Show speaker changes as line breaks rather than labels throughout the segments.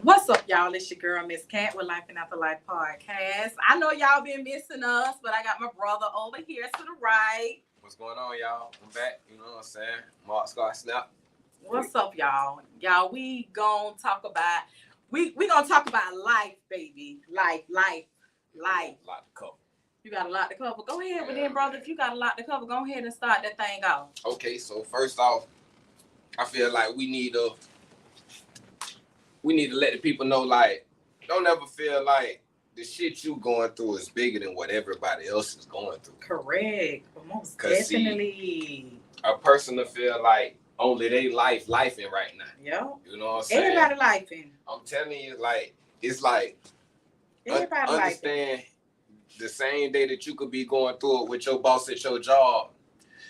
What's up, y'all? It's your girl, Miss Cat, with Life and After Life podcast. I know y'all been missing us, but I got my brother over here to the right.
What's going on, y'all? I'm back. You know what I'm saying? Mark Scott Snap.
What's up, y'all? Y'all, we gonna talk about gonna talk about life, baby. Life.
A lot to cover.
You got a lot to cover. Go ahead, but then, brother, if you got a lot to cover, go ahead and start that thing off.
Okay, so first off, I feel like we need to let the people know, like, don't ever feel like the shit you going through is bigger than what everybody else is going through.
Correct. Most definitely.
A person to feel like only they lifing right now.
Yep.
You know what I'm saying?
Everybody lifing.
I'm telling you, like, it's like,
everybody
understand the same day that you could be going through it with your boss at your job,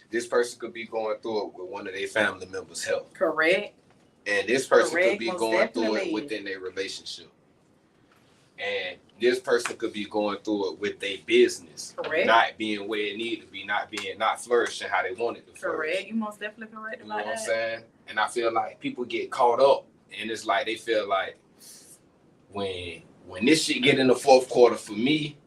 this person could be going through it with one of their family members' health.
Correct.
And this person
Correct,
could be going through it within their relationship. And this person could be going through it with their business.
Correct.
Not being where it needs to be, not flourishing how they want it to flourish.
Correct. You most definitely correct.
You know what I'm saying? And I feel like people get caught up, and it's like they feel like when this shit get in the fourth quarter for me,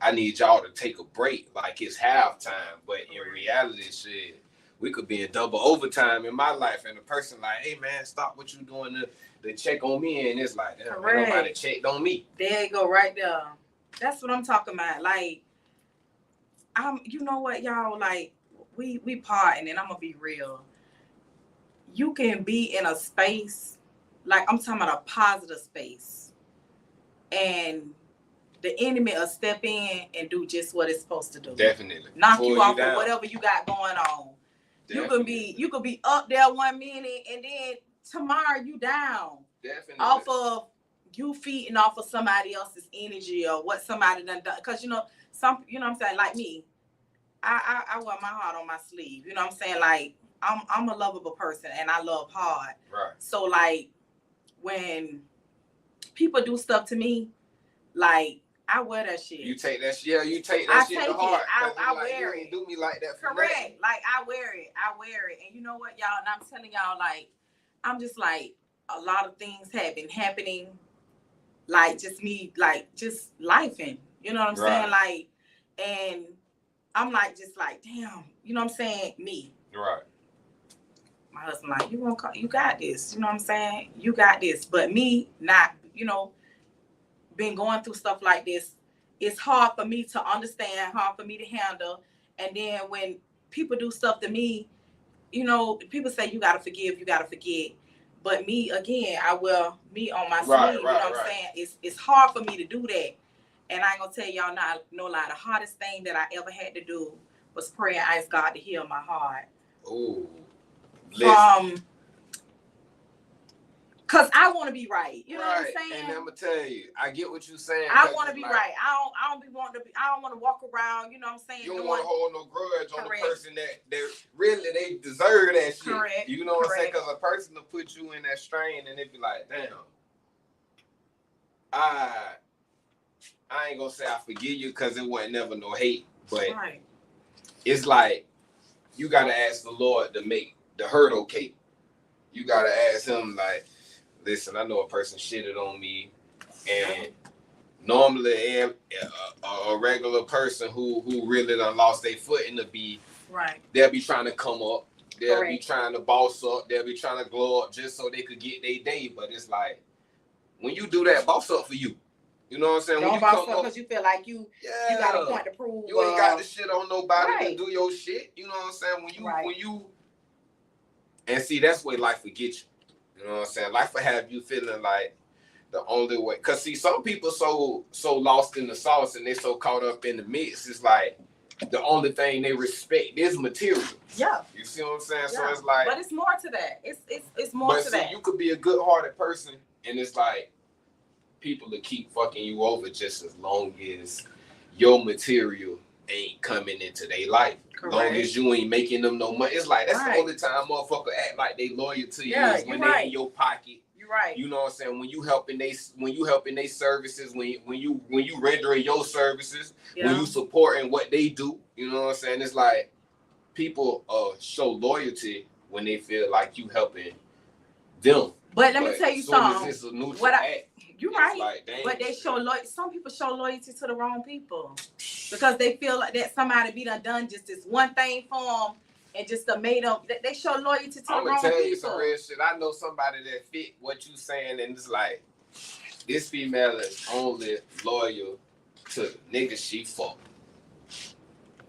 I need y'all to take a break like it's halftime. But in reality, shit, we could be in double overtime in my life, and the person like, hey man, stop what you doing to check on me, and it's like, damn, nobody checked on me.
There you go, right there. That's what I'm talking about. Like, you know what, y'all, like, we partying, and I'm gonna be real. You can be in a space, like I'm talking about a positive space, and the enemy will step in and do just what it's supposed to do.
Definitely.
Knock you off of whatever you got going on. Definitely. You could be up there 1 minute, and then tomorrow you down.
Definitely.
Off of you feeding off of somebody else's energy or what somebody done. Because, you know what I'm saying? Like me, I wear my heart on my sleeve. You know what I'm saying? Like, I'm a lovable person, and I love hard.
Right.
So, like, when people do stuff to me, like, I wear that shit.
You take that shit. Yeah, you take that shit to heart.
I wear it.
Do me like that.
Correct. Nothing. Like, I wear it. And you know what, y'all? And I'm telling y'all, like, I'm just like, a lot of things have been happening. Like, just me, like, just lifing. You know what I'm saying? Like, and I'm like, just like, damn. You know what I'm saying? Me.
Right.
My husband, like, you got this. You know what I'm saying? You got this. But me, not, been going through stuff like this, it's hard for me to understand, hard for me to handle. And then when people do stuff to me, people say you gotta forgive, you gotta forget. But me, again, I wear me on my sleeve. You know what I'm saying? It's hard for me to do that. And I ain't gonna tell y'all no lie. The hardest thing that I ever had to do was pray and ask God to heal my heart.
Ooh.
Cause I want to be right. You know what I'm saying?
And I'm gonna tell you, I get what you're saying.
I want to be right. I don't want to walk around. You know what I'm saying?
You don't want to hold no grudge on the person that really they deserve that shit.
Correct.
You know what I'm saying? Because a person will put you in that strain, and they be like, damn, I ain't gonna say I forgive you because it wasn't never no hate, but it's like you gotta ask the Lord to make the hurt okay. You gotta ask him, like, listen, I know a person shitted on me, and normally a regular person who really done lost their foot in the beat, they'll be trying to come up, they'll be trying to boss up, they'll be trying to glow up just so they could get their day. But it's like, when you do that, boss up for you. You know what I'm saying?
Don't boss up because you feel like you got a point to prove.
You ain't got the shit on nobody to do your shit. You know what I'm saying? When you and see, that's where life will get you. You know what I'm saying? Life will have you feeling like the only way. Because, see, some people so lost in the sauce and they so caught up in the mix. It's like the only thing they respect is material.
Yeah.
You see what I'm saying?
Yeah.
So it's like.
But it's more to that. It's more to that.
But you could be a good-hearted person, and it's like people to keep fucking you over just as long as your material ain't coming into their life. Correct. Long as you ain't making them no money. It's like, that's the only time motherfucker act like they loyal to you is when they in your pocket.
You're right.
You know what I'm saying? When you helping they services, when you rendering your services, when you supporting what they do, you know what I'm saying? It's like people show loyalty when they feel like you helping them.
But let me tell you something.
It's a neutral act.
You're right. Like, but they show loyalty. Some people show loyalty to the wrong people because they feel like that somebody be done just this one thing for them and just made them. They show loyalty to the wrong people. I'm gonna tell you some
real shit. I know somebody that fit what you saying, and it's like this female is only loyal to niggas she fuck.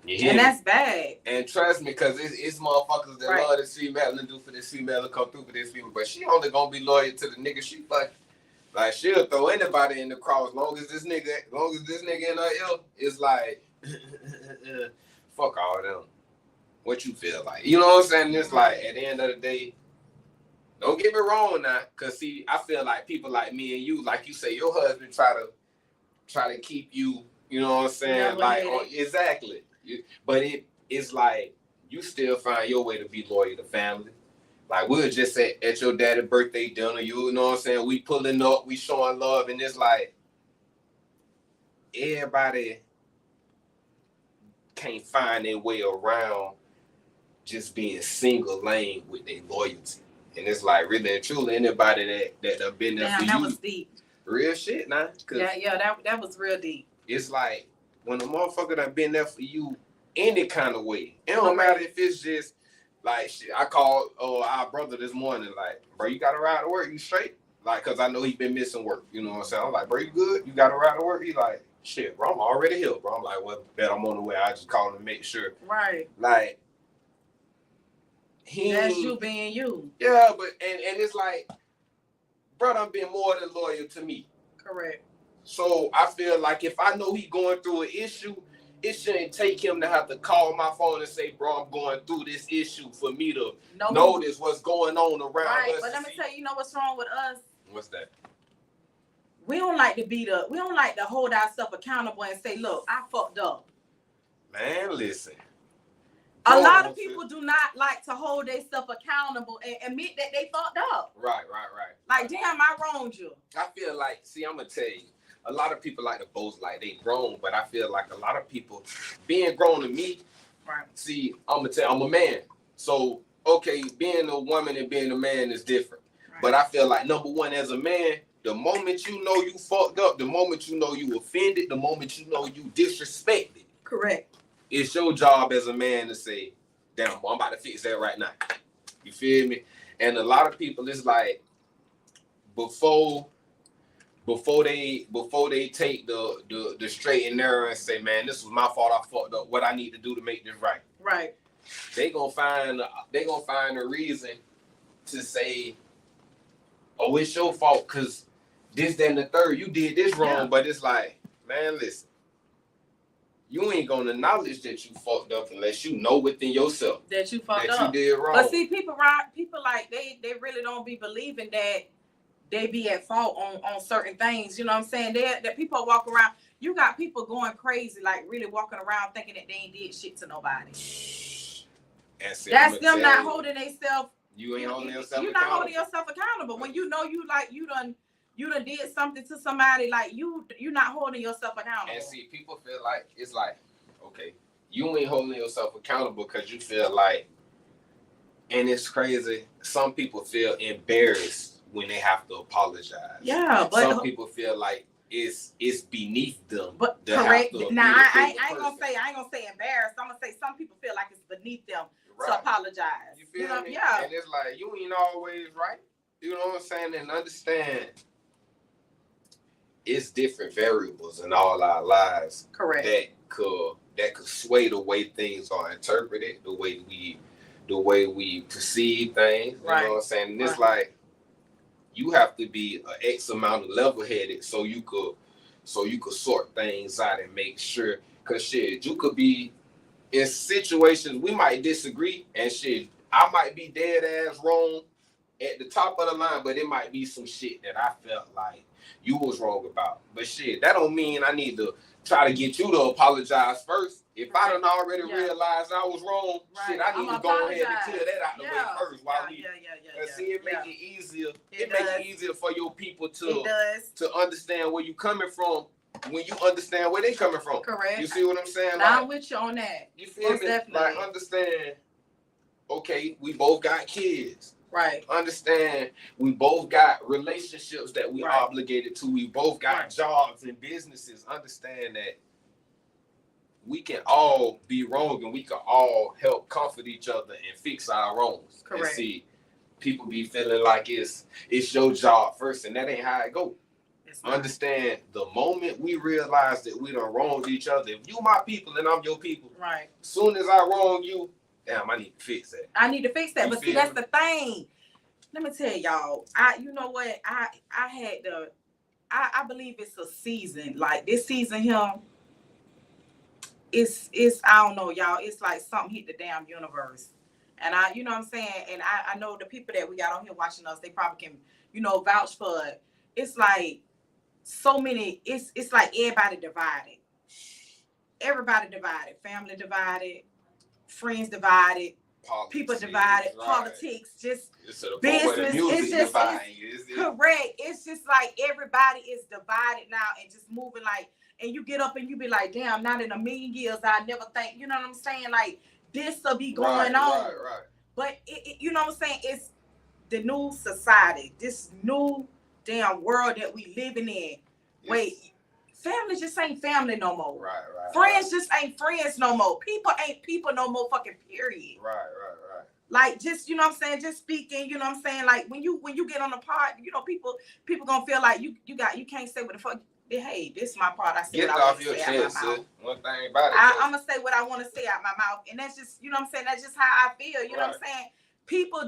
And that's bad.
And trust me, because it's motherfuckers that love this female and do for this female to come through for this female, but she only gonna be loyal to the nigga she fuck. Like she'll throw anybody in the cross, long as this nigga in her ear is like, fuck all them. What you feel like? You know what I'm saying? It's like at the end of the day, don't get me wrong now, cause see, I feel like people like me and you, like you say, your husband try to keep you. You know what I'm saying? Like exactly. But it's like you still find your way to be loyal to family. Like we'll just say at your daddy's birthday dinner, you know what I'm saying? We pulling up, we showing love, and it's like everybody can't find their way around just being single lane with their loyalty. And it's like really and truly anybody that have been there for you. That
was deep.
Real shit, nah.
Yeah, that was real deep.
It's like when a motherfucker done been there for you any kind of way. It don't matter if it's just like shit. I called our brother this morning, like, bro, you gotta ride to work, you straight? Like, cause I know he been missing work. You know what I'm saying? I'm like, bro, you good? You gotta ride to work? He like, shit, bro, I'm already here, bro. I'm like, well, bet I'm on the way. I just called him to make sure.
Right.
Like
that's you being you.
Yeah, but and it's like, bro, done been more than loyal to me.
Correct.
So I feel like if I know he going through an issue, it shouldn't take him to have to call my phone and say, bro, I'm going through this issue for me to notice what's going on around us.
Right, but let me tell you, you know what's wrong with us?
What's that?
We don't like to hold ourselves accountable and say, look, I fucked up.
Man, listen.
A lot of people do not like to hold themselves accountable and admit that they fucked up.
Right.
Like, damn, I wronged you.
I feel like, see, I'm going to tell you, a lot of people like to boast like they grown, but I feel like a lot of people being grown to me,
right?
See, I'm going to tell you, I'm a man. So, okay, being a woman and being a man is different. Right. But I feel like, number one, as a man, the moment you know you fucked up, the moment you know you offended, the moment you know you disrespected.
Correct.
It's your job as a man to say, damn, I'm about to fix that right now. You feel me? And a lot of people, it's like, before they take the straight and narrow and say, man, this was my fault, I fucked up, what I need to do to make this right.
Right.
They gonna find a reason to say, oh, it's your fault because this, that, and the third, you did this wrong. Yeah. But it's like, man, listen, you ain't gonna acknowledge that you fucked up unless you know within yourself
that you fucked up.
That you did wrong.
But see, people like they really don't be believing that they be at fault on certain things. You know what I'm saying? That people walk around. You got people going crazy, like really walking around thinking that they ain't did shit to nobody.
See,
that's them not holding themselves.
You ain't holding yourself accountable.
You're not holding yourself accountable. When you know you done did something to somebody, like you're not holding yourself accountable.
And see, people feel like it's like, okay, you ain't holding yourself accountable because you feel like, and it's crazy. Some people feel embarrassed when they have to apologize.
Yeah, but
some people feel like it's beneath them.
But correct. Now I ain't gonna say embarrassed. I'm gonna say some people feel like it's beneath them to apologize.
You feel me? Yeah. And it's like you ain't always right. You know what I'm saying? And understand it's different variables in all our lives.
Correct.
That could sway the way things are interpreted, the way we perceive things. You know what I'm saying? And it's like you have to be an X amount of level-headed so you could sort things out and make sure. Cause shit, you could be in situations we might disagree, and shit, I might be dead ass wrong at the top of the line, but it might be some shit that I felt like you was wrong about. But shit, that don't mean I need to try to get you to apologize first. If I done already realized I was wrong, shit, I need to go ahead and clear that out the way first. While see, it make it easier. It makes it easier for your people to understand where you coming from when you understand where they coming from.
Correct.
You see what I'm saying?
Now I'm with you on that.
You feel me? Definitely. Like understand. Okay, we both got kids.
Right.
Understand, we both got relationships that we
Right.
obligated to. We both got
Right.
jobs and businesses. Understand that we can all be wrong and we can all help comfort each other and fix our wrongs.
Correct.
And see, people be feeling like it's your job first, and that ain't how it go. Understand, the moment we realize that we done wronged each other, if you my people and I'm your people,
right.
As soon as I wrong you, damn, I need to fix that.
I need to fix that. But see, that's the thing. Let me tell y'all, you know what? I believe it's a season. Like this season here, it's I don't know, y'all. It's like something hit the damn universe. And you know what I'm saying? And I know the people that we got on here watching us, they probably can, vouch for it. It's like so many, it's like everybody divided. Everybody divided. Family divided, friends divided, politics, people divided, right. Politics, just business. It's just correct. It's just like everybody is divided now and just moving like, and you get up and you be like, damn, not in a million years I never think, you know what I'm saying? Like this will be going on. Right. But it, you know what I'm saying? It's the new society, this new damn world that we living in. Yes. Wait, family just ain't family no more. Right. Friends just ain't friends no more. People ain't people no more, fucking period. Right. Like just, you know what I'm saying, just speaking, you know what I'm saying? Like when you get on the pod, people gonna feel like you can't say what the fuck. Hey, this is my part. I say get what I want to say out my mouth. One thing about it, I'm gonna say what I want to say out my mouth, and that's just, you know what I'm saying. That's just how I feel. You know what I'm saying. People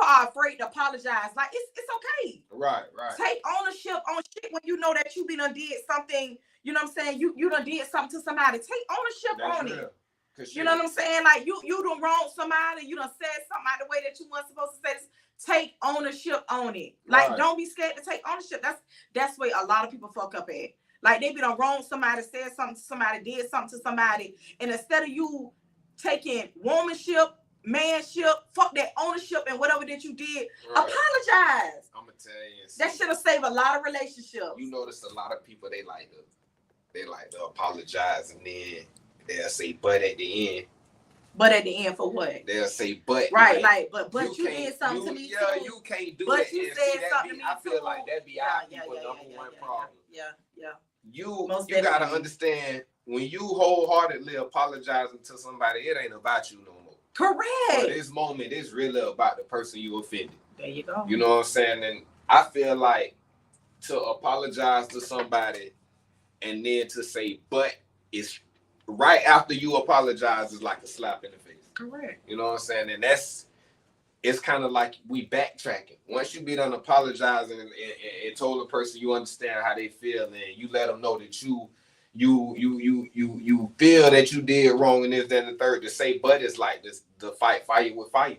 are afraid to apologize. Like it's okay. Right. Take ownership on shit when you know that you done did something. You know what I'm saying. You done did something to somebody. Take ownership on it. You know what I'm saying. Like you done wronged somebody. You done said something out the way that you weren't supposed to say this. Take ownership on it. Like don't be scared to take ownership. That's where a lot of people fuck up at. Like they be done wrong somebody, said something to somebody, did something to somebody, and instead of you taking womanship, manship, fuck that ownership and whatever that you did, apologize. I'm gonna tell you, that should have saved a lot of relationships. You notice a lot of people they like to apologize and then they'll say but at the end. But at the end for what? They'll say but. Right, like but you did something to me too. Yeah, you can't do it. But you said something to me too. I feel like that be our people number one problem. Yeah. You gotta understand, when you wholeheartedly apologizing to somebody, it ain't about you no more. Correct. For this moment, it's really about the person you offended. There you go. You know what I'm saying? And I feel like to apologize to somebody and then to say but it's right after you apologize is like a slap in the face. Correct. You know what I'm saying? And it's kind of like we backtracking. Once you be done apologizing and told the person you understand how they feel, and you let them know that you feel that you did wrong and this, that, and the third, to say but it's like this, the fight with fire.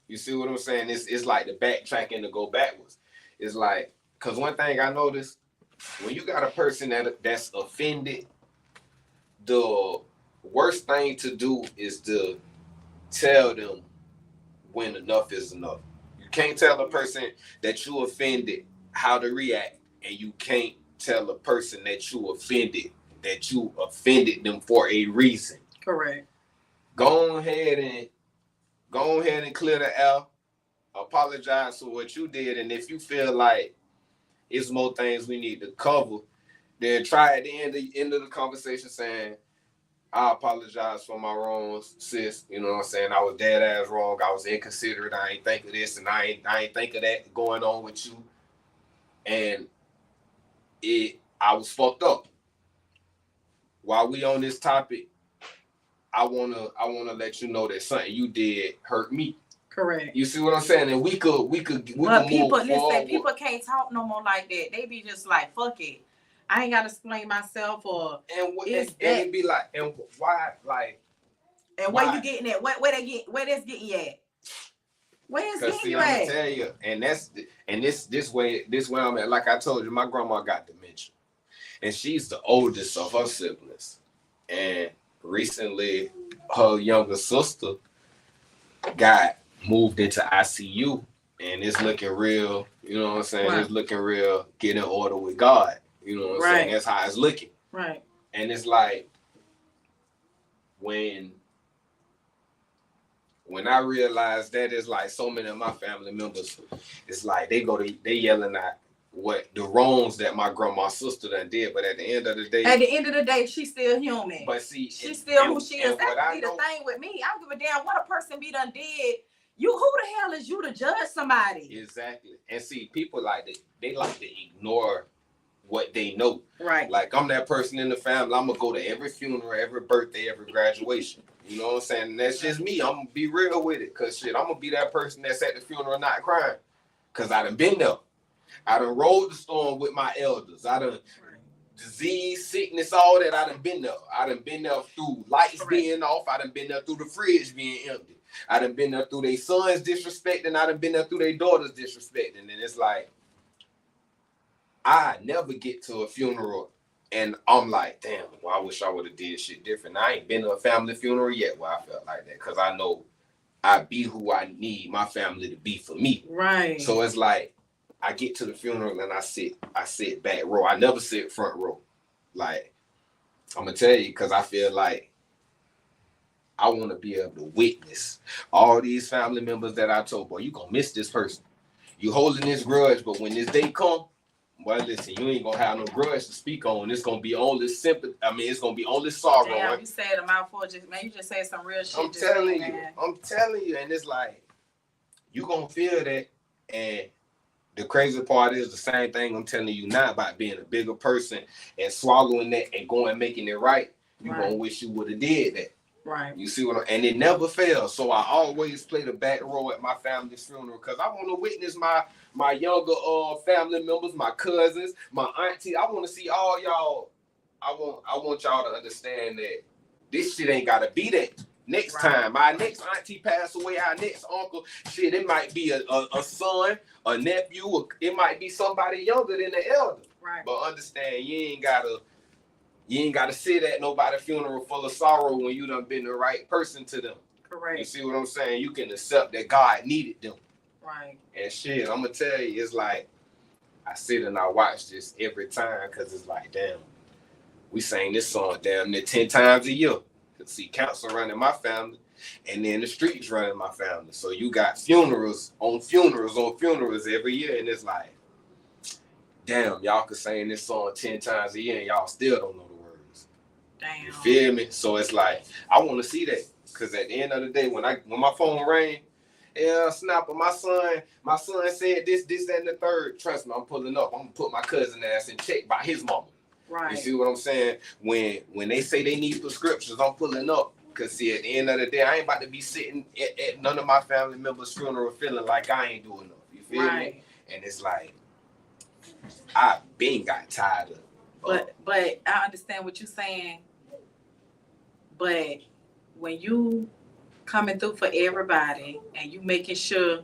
You see what I'm saying? It's like the backtracking to go backwards. It's like, because one thing I noticed, when you got a person that's offended, the worst thing to do is to tell them when enough is enough. You can't tell a person that you offended how to react, and you can't tell a person that you offended them for a reason. Correct. Go ahead and clear the air. Apologize for what you did, and if you feel like it's more things we need to cover, then try at the end of the conversation saying, I apologize for my wrongs, sis. You know what I'm saying? I was dead ass wrong. I was inconsiderate. I ain't think of this and I ain't think of that going on with you. And I was fucked up. While we on this topic, I wanna let you know that something you did hurt me. Correct. You see what I'm saying? And we could but people listen, people can't talk no more like that. They be just like, fuck it. I ain't gotta explain myself or it be like, and why, like, and where you getting at? Where that's getting you at? Where's getting you at? I'm gonna tell you, and this way I'm at. Like I told you, my grandma got dementia, and she's the oldest of her siblings. And recently, her younger sister got moved into ICU, and it's looking real. You know what I'm saying? Right. It's looking real. Get in order with God. You know what I'm saying? That's how it's looking. Right. And it's like when
when I realized that, it's like so many of my family members, it's like they yelling at what the wrongs that my grandma's sister done did, but at the end of the day,
she's still human.
But see,
she's still who she is. That's the thing with me. I don't give a damn what a person be done did. Who the hell is you to judge somebody?
Exactly. And see, people like that, they like to ignore what they know.
Right.
Like, I'm that person in the family. I'm gonna go to every funeral, every birthday, every graduation. You know what I'm saying? And that's just me. I'm gonna be real with it. Cause shit, I'm gonna be that person that's at the funeral not crying. Cause I done been there. I done rode the storm with my elders. I done disease, sickness, all that. I done been there. I done been there through lights being off. I done been there through the fridge being empty. I done been there through their sons disrespecting. I done been there through their daughters disrespecting. And it's like, I never get to a funeral and I'm like, damn, well, I wish I would have did shit different. I ain't been to a family funeral yet where I felt like that, because I know I be who I need my family to be for me.
Right.
So it's like, I get to the funeral and I sit back row. I never sit front row. Like, I'm gonna tell you, because I feel like I want to be able to witness all these family members that I told, boy, you gonna miss this person. You holding this grudge, but when this day come, well, listen, you ain't gonna have no grudge to speak on. It's gonna be only sympathy. I mean, it's gonna be only sorrow.
Damn, you said a mouthful. You just said some real shit.
I'm telling you, and it's like, you gonna feel that. And the crazy part is the same thing I'm telling you now about being a bigger person and swallowing that and going and making it right. You gonna wish you would have did that.
Right.
You see and it never fails. So I always play the back row at my family's funeral, because I want to witness my younger family members, my cousins, my auntie. I want to see all y'all. I want y'all to understand that this shit ain't gotta be that. Next time, our next auntie pass away, our next uncle, shit, it might be a son, a nephew, or it might be somebody younger than the elder.
Right.
But understand, you ain't gotta sit at nobody's funeral full of sorrow when you done been the right person to them.
Correct.
You see what I'm saying? You can accept that God needed them.
Right.
And shit, I'm gonna tell you, it's like, I sit and I watch this every time, because it's like, damn, we sang this song damn near 10 times a year. See, council running my family, and then the streets running my family. So you got funerals on funerals on funerals every year, and it's like, damn, y'all could sing this song 10 times a year and y'all still don't know the words.
Damn.
You feel me? So it's like, I want to see that, because at the end of the day, when my phone rang, yeah, Snapper, my son said this, that, and the third. Trust me, I'm pulling up. I'm gonna put my cousin ass in check by his mama.
Right.
You see what I'm saying? When they say they need prescriptions, I'm pulling up. Because see, at the end of the day, I ain't about to be sitting at none of my family members' funeral feeling like I ain't doing enough. You feel me? And it's like, I been got tired of it.
But I understand what you're saying. But when you coming through for everybody and you making sure,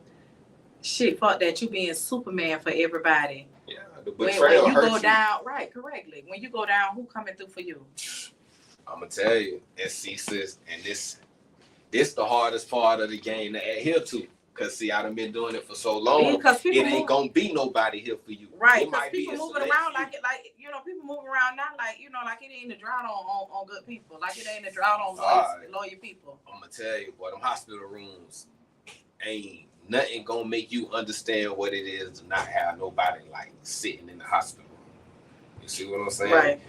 shit, fuck that, you being Superman for everybody.
Yeah, the betrayal
when you go
hurts
down, right, correctly. When you go down, who coming through for you?
I'm gonna tell you, and see, sis, and this the hardest part of the game to adhere to. Cause see, I done been doing it for so long. It ain't gonna be nobody here for you.
Right, because people moving around like people moving around now like it ain't a drought on good people. Like it ain't a drought on loyal people.
I'm gonna tell you, boy, them hospital rooms ain't nothing gonna make you understand what it is to not have nobody like sitting in the hospital room. You see what I'm saying?
Right.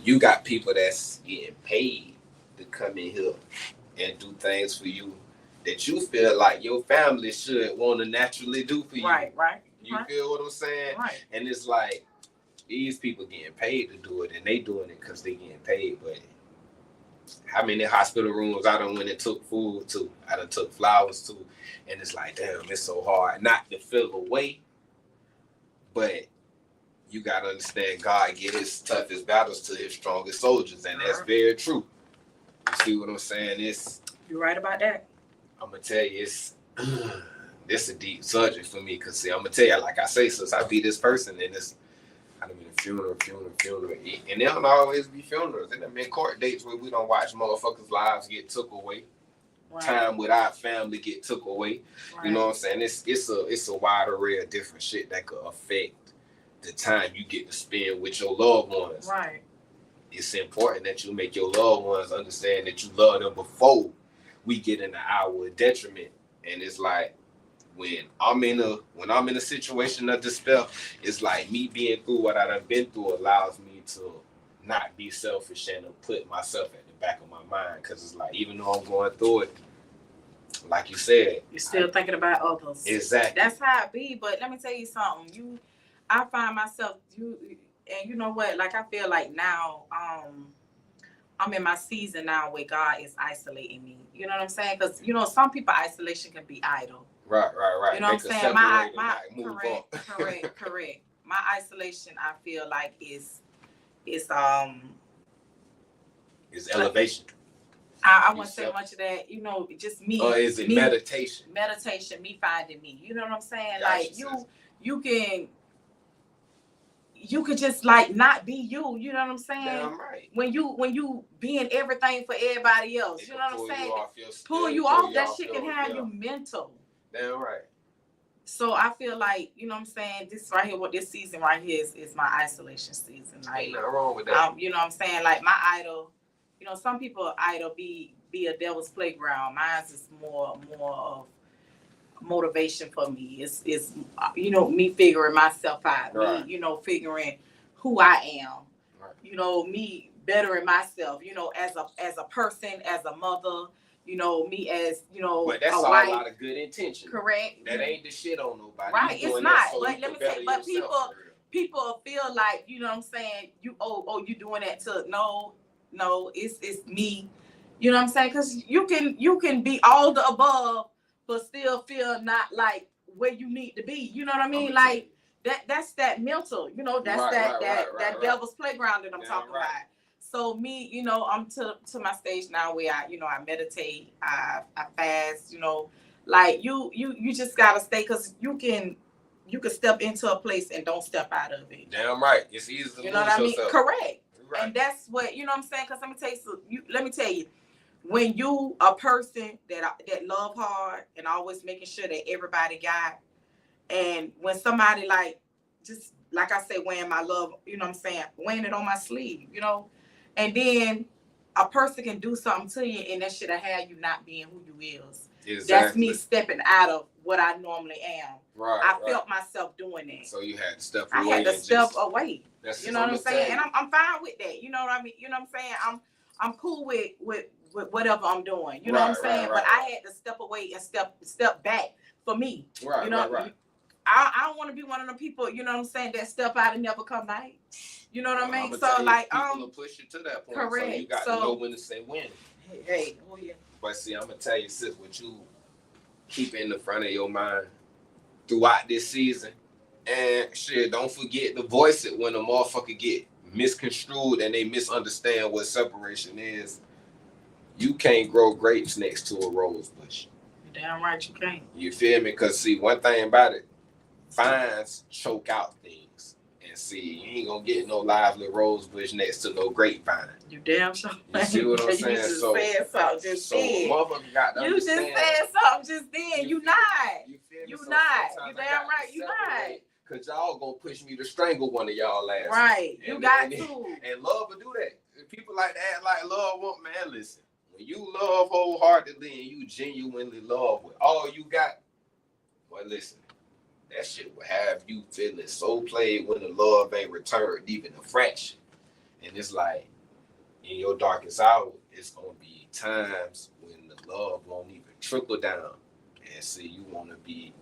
You got people that's getting paid to come in here and do things for you that you feel like your family should want to naturally do for you.
Right.
You feel what I'm saying?
Right.
And it's like, these people getting paid to do it, and they doing it because they getting paid. But how many hospital rooms I done went and took food to? I done took flowers to. And it's like, damn, it's so hard not to feel away. But you got to understand, God get his toughest battles to his strongest soldiers. And that's very true. You see what I'm saying?
You're right about that.
I'm going to tell you, it's a deep subject for me. Because, see, I'm going to tell you, like I say, since I be this person, and I done been a funeral. And there don't always be funerals. And there been court dates where we don't watch motherfuckers' lives get took away. Right. Time with our family get took away. Right. You know what I'm saying? It's a wide array of different shit that could affect the time you get to spend with your loved ones.
Right.
It's important that you make your loved ones understand that you love them before we get into our detriment. And it's like when I'm in a situation of despair, it's like me being through what I done been through allows me to not be selfish and to put myself at the back of my mind. Because it's like, even though I'm going through it, like you said,
you're still thinking about others.
Exactly.
That's how it be. But let me tell you something. I find myself and you know what? Like, I feel like now, I'm in my season now where God is isolating me. You know what I'm saying? Because some people isolation can be idle.
Right.
You know what I'm saying? Correct. My isolation, I feel like is
elevation.
I wouldn't say much of that, just me.
Or is it meditation?
Meditation, me finding me. You know what I'm saying?
Gotcha,
like you could just like not be you. You know what I'm saying?
Damn right.
When you being everything for everybody else, you know what I'm saying? Pull you off. That shit can have you mental.
Damn right.
So I feel like, you know what I'm saying, this right here, what this season right here is my isolation season. Like,
ain't nothing wrong with that.
You know what I'm saying? Like, my idol, some people idol be a devil's playground. Mine's is more of motivation for me. It's me figuring myself out.
Right.
Me, figuring who I am.
Right.
Me bettering myself, as a person, as a mother, me as,
but that's
a
all
wife.
a lot of good intention.
Correct.
That ain't the shit on nobody.
Right, it's not.
So
but let me tell you, but people feel like, you know what I'm saying, you doing that to no, it's me. You know what I'm saying? Because you can be all the above, but still feel not like where you need to be. You know what I mean? Like that's that mental. That's that devil's playground that I'm talking about. So me, I'm to my stage now where I meditate, I fast. Like you just gotta stay, because you can step into a place and don't step out of it.
Damn right. It's easy to lose
know what I mean?
yourself.
Correct.
Right.
And that's what, you know what I'm saying? Because let me tell you, when you a person that love hard and always making sure that everybody got, and when somebody like, just like I say, wearing my love, you know what I'm saying, wearing it on my sleeve, and then a person can do something to you and that should have had you not being who you is.
Exactly.
That's me stepping out of what I normally am.
Right.
I felt myself doing that.
So you had to step away.
I had to step away.
That's
you know what I'm saying? And I'm fine with that. You know what I mean? You know what I'm saying? I'm cool with whatever I'm doing. You know what I'm saying? But I had to step away and step back for me.
Right. Right.
I don't want to be one of the people, you know what I'm saying, that step out and never come back. You know what I mean? So like,
people will push you to that point.
Correct.
So you got to know when to say when.
Hey, oh yeah.
But see, I'm gonna tell you, sis, what you keep in the front of your mind throughout this season, and shit, don't forget to voice it when a motherfucker get misconstrued and they misunderstand what separation is. You can't grow grapes next to a rose bush.
You're damn right you can't.
You feel me? Because see, one thing about it, vines choke out things. And see, you ain't gonna get no lively rose bush next to no grapevine.
You damn sure.
You see what I'm saying?
You just said something just then.
Motherfucker got to
you
understand.
just said something just then. You not.
You feel me?
You
So
not. You damn right. You not.
Cause y'all gonna push me to strangle one of y'all last.
Right. You got to.
And love will do that. If people like to act like love won't, man, listen. When you love wholeheartedly and you genuinely love with all you got, boy, listen. That shit will have you feeling so played when the love ain't returned even a fraction. And it's like, in your darkest hour, it's gonna be times when the love won't even trickle down. And see, you wanna be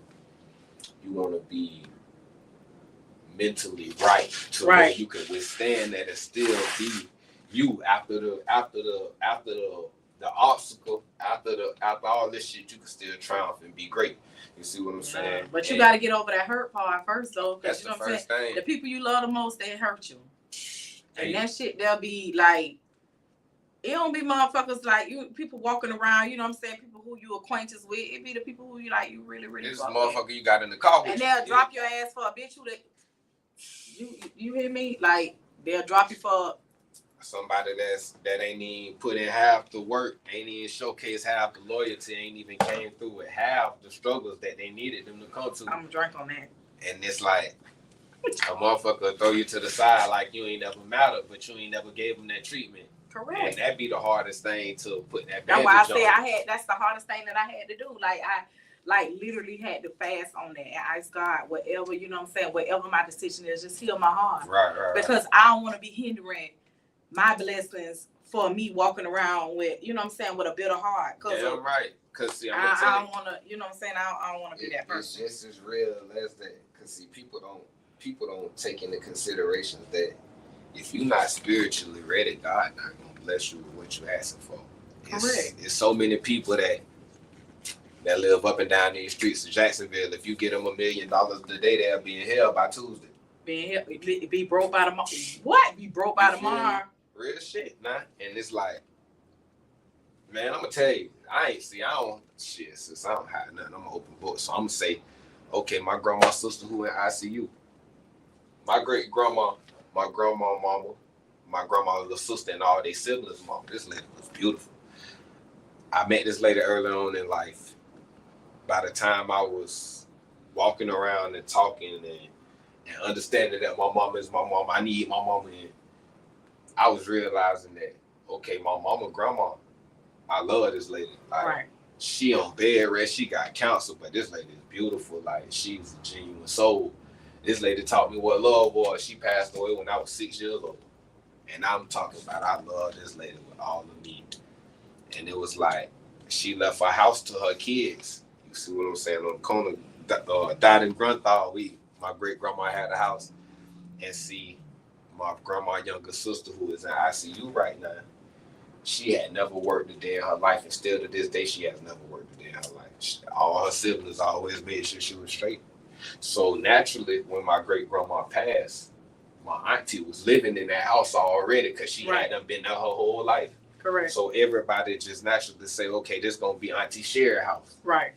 mentally right to where you can withstand that and still be you after the obstacle, after all this shit, you can still triumph and be great. You see what I'm saying?
But you got to get over that hurt part first, though.
That's the first thing.
The people you love the most, they hurt you. And that shit, they'll be like, it don't be motherfuckers like you, people walking around, you know what I'm saying? People who you acquaintance with. It be the people who you like, you really, really
this motherfucker you got in the car with.
And they'll drop your ass for a bitch who you hear me? Like, they'll drop you for
somebody that ain't even put in half the work, ain't even showcase half the loyalty, ain't even came through with half the struggles that they needed them to come to.
I'm drunk on that.
And it's like a motherfucker throw you to the side like you ain't never mattered, but you ain't never gave them that treatment.
Correct.
And that'd be the hardest thing to put that.
That's why I say that's the hardest thing that I had to do. Like I literally had to fast on that and ask God, whatever, you know what I'm saying, whatever my decision is, just heal my heart.
Right.
Because I don't want to be hindering my blessings for me walking around with, you know what I'm saying, with a bitter heart.
Yeah, right. Because see,
I don't want to, you know what I'm saying, I don't want to be that person.
It's just as real as that. Because see, people don't take into consideration that if you're not spiritually ready, God not gonna bless you with what you're asking for. It's so many people that live up and down these streets of Jacksonville. If you get them $1 million today, they'll be in hell by Tuesday.
Be broke by tomorrow. What? Be broke by tomorrow?
Real shit, nah. And it's like, man, I'm gonna tell you, since I don't have nothing, I'm an open book. So I'm gonna say, okay, my grandma's sister who in ICU, my great grandma, my grandma mama, my grandma's little sister and all their siblings' mama. This lady was beautiful. I met this lady early on in life. By the time I was walking around and talking and understanding that my mama is my mama, I need my mama in, I was realizing that, okay, my mama, grandma, I love this lady. Like, right. She on bed rest, she got cancer, but this lady is beautiful. Like, she's a genuine soul. This lady taught me what love was. She passed away when I was 6 years old. And I'm talking about I love this lady with all of me. And it was like, she left her house to her kids. You see what I'm saying? On the corner, died in Grunthal, my great grandma had a house. And see, my grandma's younger sister, who is in ICU right now, she had never worked a day in her life. And still to this day, she has never worked a day in her life. All her siblings always made sure she was straight. So naturally, when my great grandma passed, my auntie was living in that house already because she hadn't been there her whole life.
Correct.
So everybody just naturally say, okay, this is gonna be Auntie Sherry's house.
Right.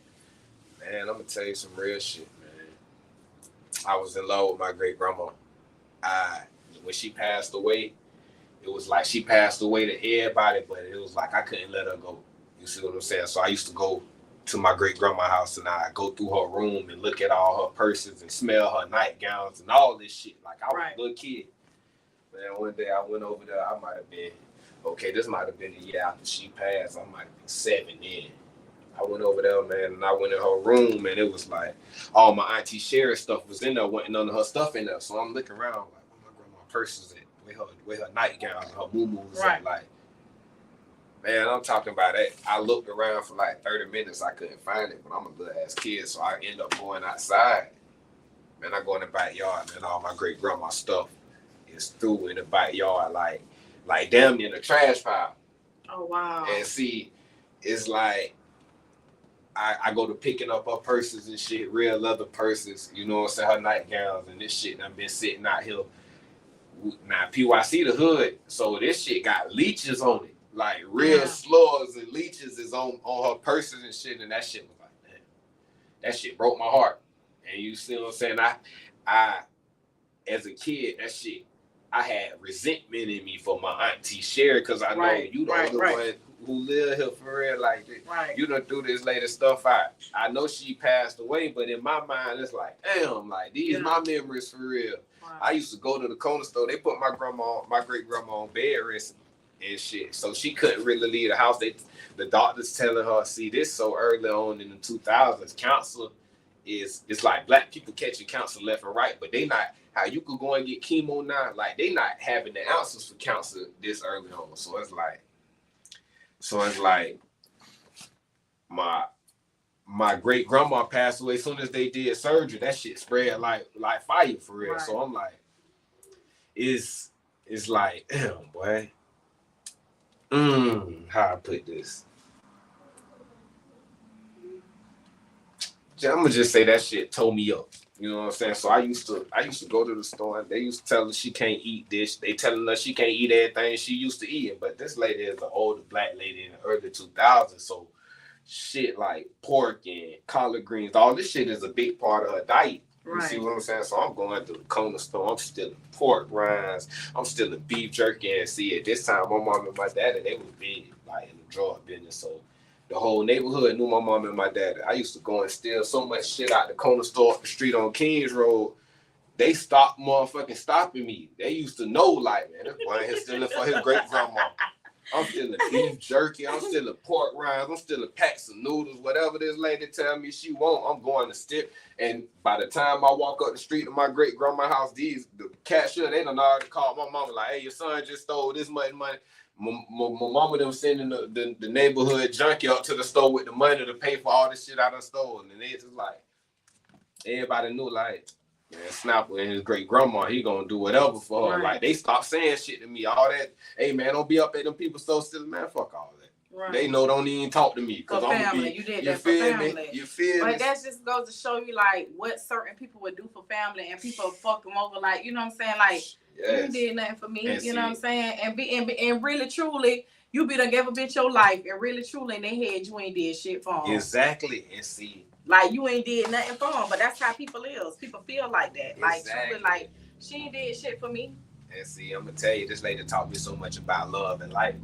Man, I'm gonna tell you some real shit, man. I was in love with my great grandma. When she passed away, it was like she passed away to everybody, but it was like I couldn't let her go. You see what I'm saying? So I used to go to my great grandma's house and I go through her room and look at all her purses and smell her nightgowns and all this shit. Like I was a little kid. Man, one day I went over there, I might have been, this might have been the year after she passed. I might have been 7 then. I went over there, man, and I went in her room and it was like all my Auntie Sherry stuff was in there, wasn't none of her stuff in there. So I'm looking around like, where my grandma's purses at? Where her nightgowns and her moo-moos at? Like, man, I'm talking about that. I looked around for like 30 minutes. I couldn't find it, but I'm a little ass kid, so I end up going outside. Man, I go in the backyard, man, all my great grandma stuff is through in the backyard, like damn near the trash pile.
Oh, wow.
And see, it's like, I go to picking up her purses and shit, real leather purses, you know what I'm saying, her nightgowns and this shit. And I've been sitting out here. Now, PYC the hood, so this shit got leeches on it. Like real slugs and leeches is on her purses and shit. And that shit was like, man, that shit broke my heart. And you see what I'm saying? I as a kid, that shit, I had resentment in me for my Auntie Sherry because I know you the only one who live here for real like this.
Right.
You done threw this lady stuff out. I know she passed away, but in my mind, it's like, damn, like these my memories for real. Wow. I used to go to the corner store. They put my great grandma on bed rest and shit. So she couldn't really leave the house. The doctors telling her, see, this so early on in the 2000s, cancer it's like black people catching cancer left and right, but they not how you could go and get chemo now. Like they not having the answers for cancer this early on. So it's like my great grandma passed away as soon as they did surgery. That shit spread like fire for real. Right. So I'm like, it's like, damn, boy. How I put this? I'm gonna just say that shit tore me up. You know what I'm saying? So I used to go to the store and they used to tell her she can't eat this. They telling her she can't eat everything she used to eat. But this lady is an older black lady in the early 2000s. So shit like pork and collard greens, all this shit is a big part of her diet. You see what I'm saying? So I'm going to the corner store. I'm stealing pork rinds. I'm stealing beef jerky. And see, at this time, my mom and my daddy, they was big, like in the drug business. So the whole neighborhood knew my mom and my dad. I used to go and steal so much shit out the corner store up the street on Kings Road. They stopped stopping me. They used to know, like, man, this boy here stealing for his great grandma.
I'm stealing beef jerky. I'm stealing pork rinds. I'm stealing packs of noodles. Whatever this lady tell me she want, I'm going to steal. And by the time I walk up the street to my great grandma's house, the cashier, they done already called my mama like, hey, your son just stole this much money. My mama them sending the neighborhood junkie up to the store with the money to pay for all this shit I done stole. And it's just like, everybody knew like, man, Snapper and his great grandma, he gonna do whatever for her. Right. Like, they stopped saying shit to me. All that, hey man, don't be up at them people so still, man, fuck all that. Right. They know don't even talk to me.
For family, you did that for family.
You feel me?
But that just goes to show you like what certain people would do for family, and people fuck them over. Like, you know what I'm saying? Like, yes. You did nothing for me. And you know what I'm saying? And really truly, you be done gave a bitch your life, and really truly in their head, you ain't did shit for them.
Exactly. And see,
like you ain't did nothing for them. But that's how people is. People feel like that. Like truly, like she ain't did shit for me.
And see, I'm gonna tell you, this lady taught me so much about love and life.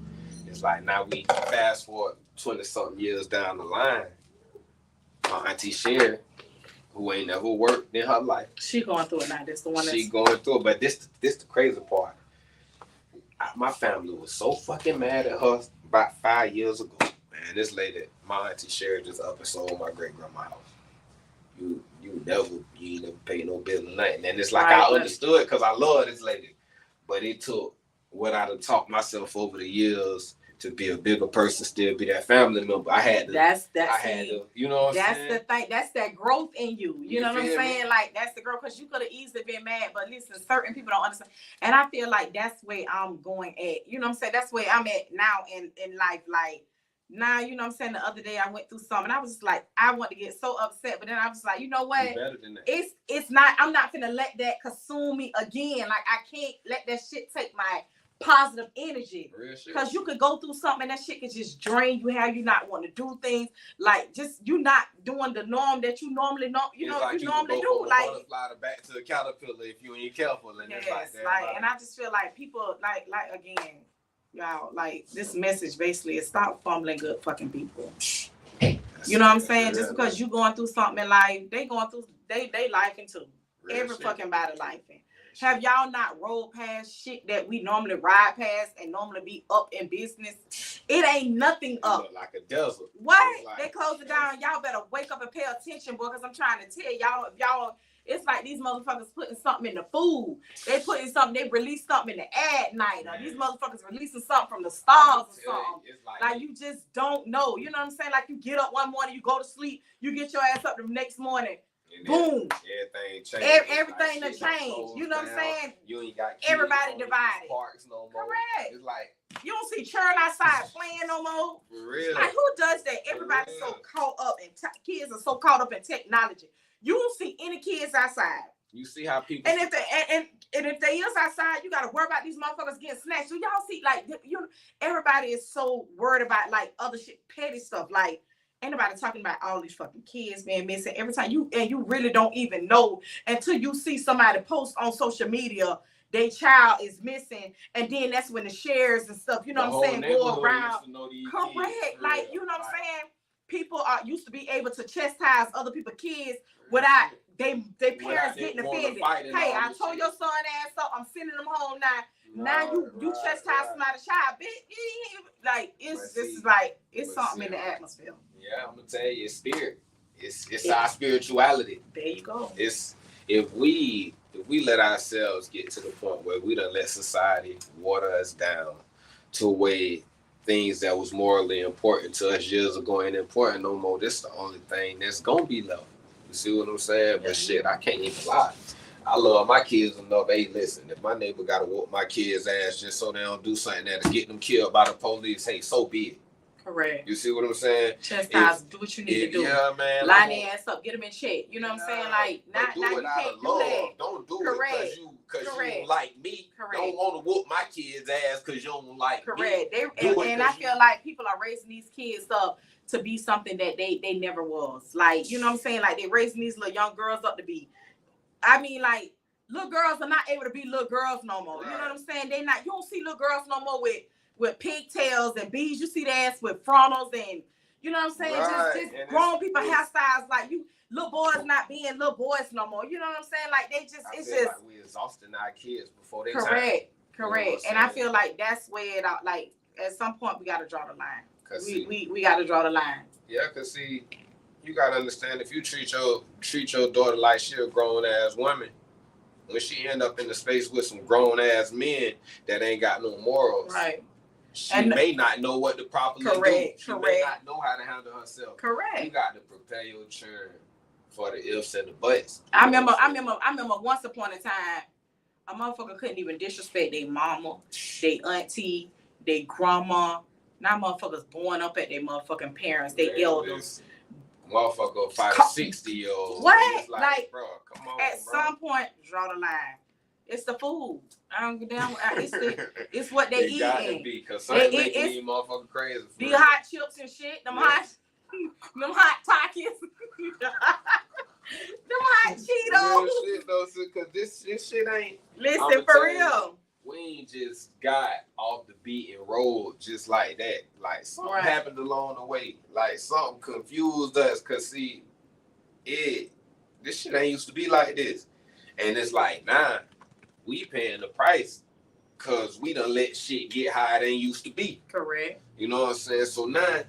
It's like now we fast forward 20-something years down the line. My auntie Sherry, who ain't never worked in her life.
She going through it now. This the one
she going through it. But this the crazy part. My family was so fucking mad at her about 5 years ago. Man, this lady, my auntie Sherry, just up and sold my great grandma house. You ain't never pay no bill or nothing. And it's like right, I understood because I love this lady. But it took what I done taught myself over the years to be a bigger person, still be that family member. I had to, you know what I'm saying?
That's the thing. That's that growth in you. You know what I'm saying? Like, that's the girl, because you could have easily been mad, but listen, certain people don't understand. And I feel like that's where I'm going at. You know what I'm saying? That's where I'm at now in life. Like, now, you know what I'm saying? The other day I went through something, and I was just like, I want to get so upset, but then I was like, you know what?
Better than that.
It's not, I'm not gonna let that consume me again. Like, I can't let that shit take my positive energy, because you could go through something and that shit could just drain you, how you not want to do things, like just you not doing the norm that you normally know, you know, like you normally do, like
butterfly back to the caterpillar if you ain't careful. And
yes,
it's
like and I just feel like people like again, y'all, like this message basically is stop fumbling good fucking people. You know what I'm saying? Just because you going through something in life, they going through they lifing too. Every fucking body lifing. Have y'all not rolled past shit that we normally ride past and normally be up in business? It ain't nothing up.
Like a desert.
What? Like, they close it down. Y'all better wake up and pay attention, boy, because I'm trying to tell y'all, if y'all, it's like these motherfuckers putting something in the food. They putting something, they release something in the ad night. Or these motherfuckers releasing something from the stars or something. Like you just don't know. You know what I'm saying? Like you get up one morning, you go to sleep, you get your ass up the next morning. And boom!
Everything changed.
Everything like to change. You know what I'm saying?
You ain't got
everybody divided.
Parks no more.
Correct.
It's like
you don't see children outside playing no more.
For real.
Like who does that? Everybody's so caught up, and kids are so caught up in technology. You don't see any kids outside.
You see how people.
And if they is outside, you gotta worry about these motherfuckers getting snatched. So y'all see, like everybody is so worried about like other shit, petty stuff, like. Ain't nobody talking about all these fucking kids being missing. Every time you really don't even know until you see somebody post on social media their child is missing, and then that's when the shares and stuff, you know what I'm saying, go around. Correct. Like, you know what I'm saying? People used to be able to chastise other people's kids without their parents getting offended. Hey, I told your son ass up, I'm sending them home now. Now you chastise somebody's child, bitch. Like it's something in the atmosphere.
Yeah, I'm gonna tell you, it's spirit. It's our spirituality.
There you go.
It's if we let ourselves get to the point where we done let society water us down to where things that was morally important to us years ago ain't important no more. This is the only thing that's gonna be left. You see what I'm saying? But shit, I can't even lie. I love my kids enough. Hey, listen, if my neighbor gotta whoop my kids' ass just so they don't do something that'll get them killed by the police, hey, so be it.
Correct.
You see what I'm saying?
Chastise, do what you need to do.
Yeah, man.
Line their ass up, get them in check. You know what I'm saying? Like, not you can't do that.
Don't do it because you don't like me. Correct. Don't want to whoop my kids' ass because you don't like me.
Correct. And I feel like people are raising these kids up to be something that they never was. Like, you know what I'm saying? Like, they raising these little young girls up to be. I mean, like, little girls are not able to be little girls no more. Right. You know what I'm saying? They not. You don't see little girls no more with pigtails and beads. You see their ass with frontals and you know what I'm saying? Right. Just grown people hairstyles. Like you, little boys not being little boys no more. You know what I'm saying? Like they just, it's just
like we exhausting our kids before they
correct.
You know
and I feel like that's where it out. Like at some point we gotta draw the line.
Cause
We gotta draw the line.
Yeah, cause see, you gotta understand if you treat your daughter like she a grown ass woman, when she end up in the space with some grown ass men that ain't got no morals,
right?
She may not know what to properly do. She may not know how to handle herself.
Correct.
You got to prepare your children for the ifs and the buts.
I remember once upon a time, a motherfucker couldn't even disrespect their mama, their auntie, their grandma. Now motherfuckers born up at their motherfucking parents, their elders.
Motherfucker fight a 60-year-old.
What?
Like, bro, come on,
at some point, draw the line. It's the food. I don't give damn. It's what they eat.
It got to be, because something making these motherfuckers crazy.
These hot chips and shit, them hot Takis, them hot Cheetos.
Real shit though, because this shit ain't.
Listen, for real.
We ain't just got off the beaten road just like that. Like, something happened along the way. Like, something confused us, because see, this shit ain't used to be like this. And it's like, nah, we paying the price because we done let shit get higher than it used to be.
Correct.
You know what I'm saying? So now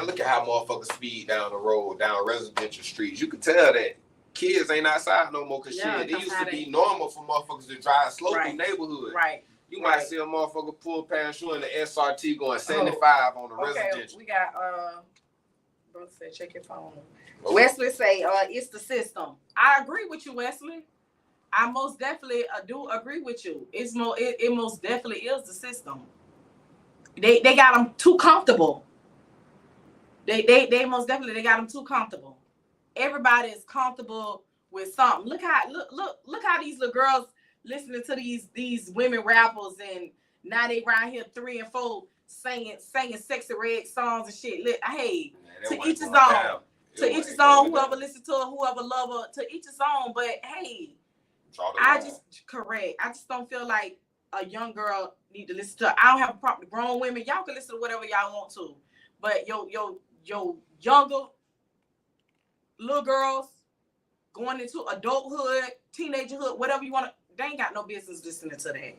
look at how motherfuckers speed down the road, down residential streets. You can tell that kids ain't outside no more, because shit, it used to be normal for motherfuckers to drive slow through neighborhoods.
Right.
You might see a motherfucker pull past you in the SRT going 75 on the residential.
We got, brother said, check your phone. Okay. Wesley say, it's the system. I agree with you, Wesley. I most definitely do agree with you. It most definitely is the system. They got them too comfortable. They most definitely got them too comfortable. Everybody is comfortable with something. Look how these little girls listening to these women rappers, and now they around here 3 and 4 singing sexy red songs and shit. Hey, to each his own. To each his own. Whoever listen to her, whoever love her, to each his own. But hey, I just don't feel like a young girl need to listen to. I don't have a problem with grown women. Y'all can listen to whatever y'all want to, but your younger little girls going into adulthood, teenagerhood, whatever you want to, they ain't got no business listening to that.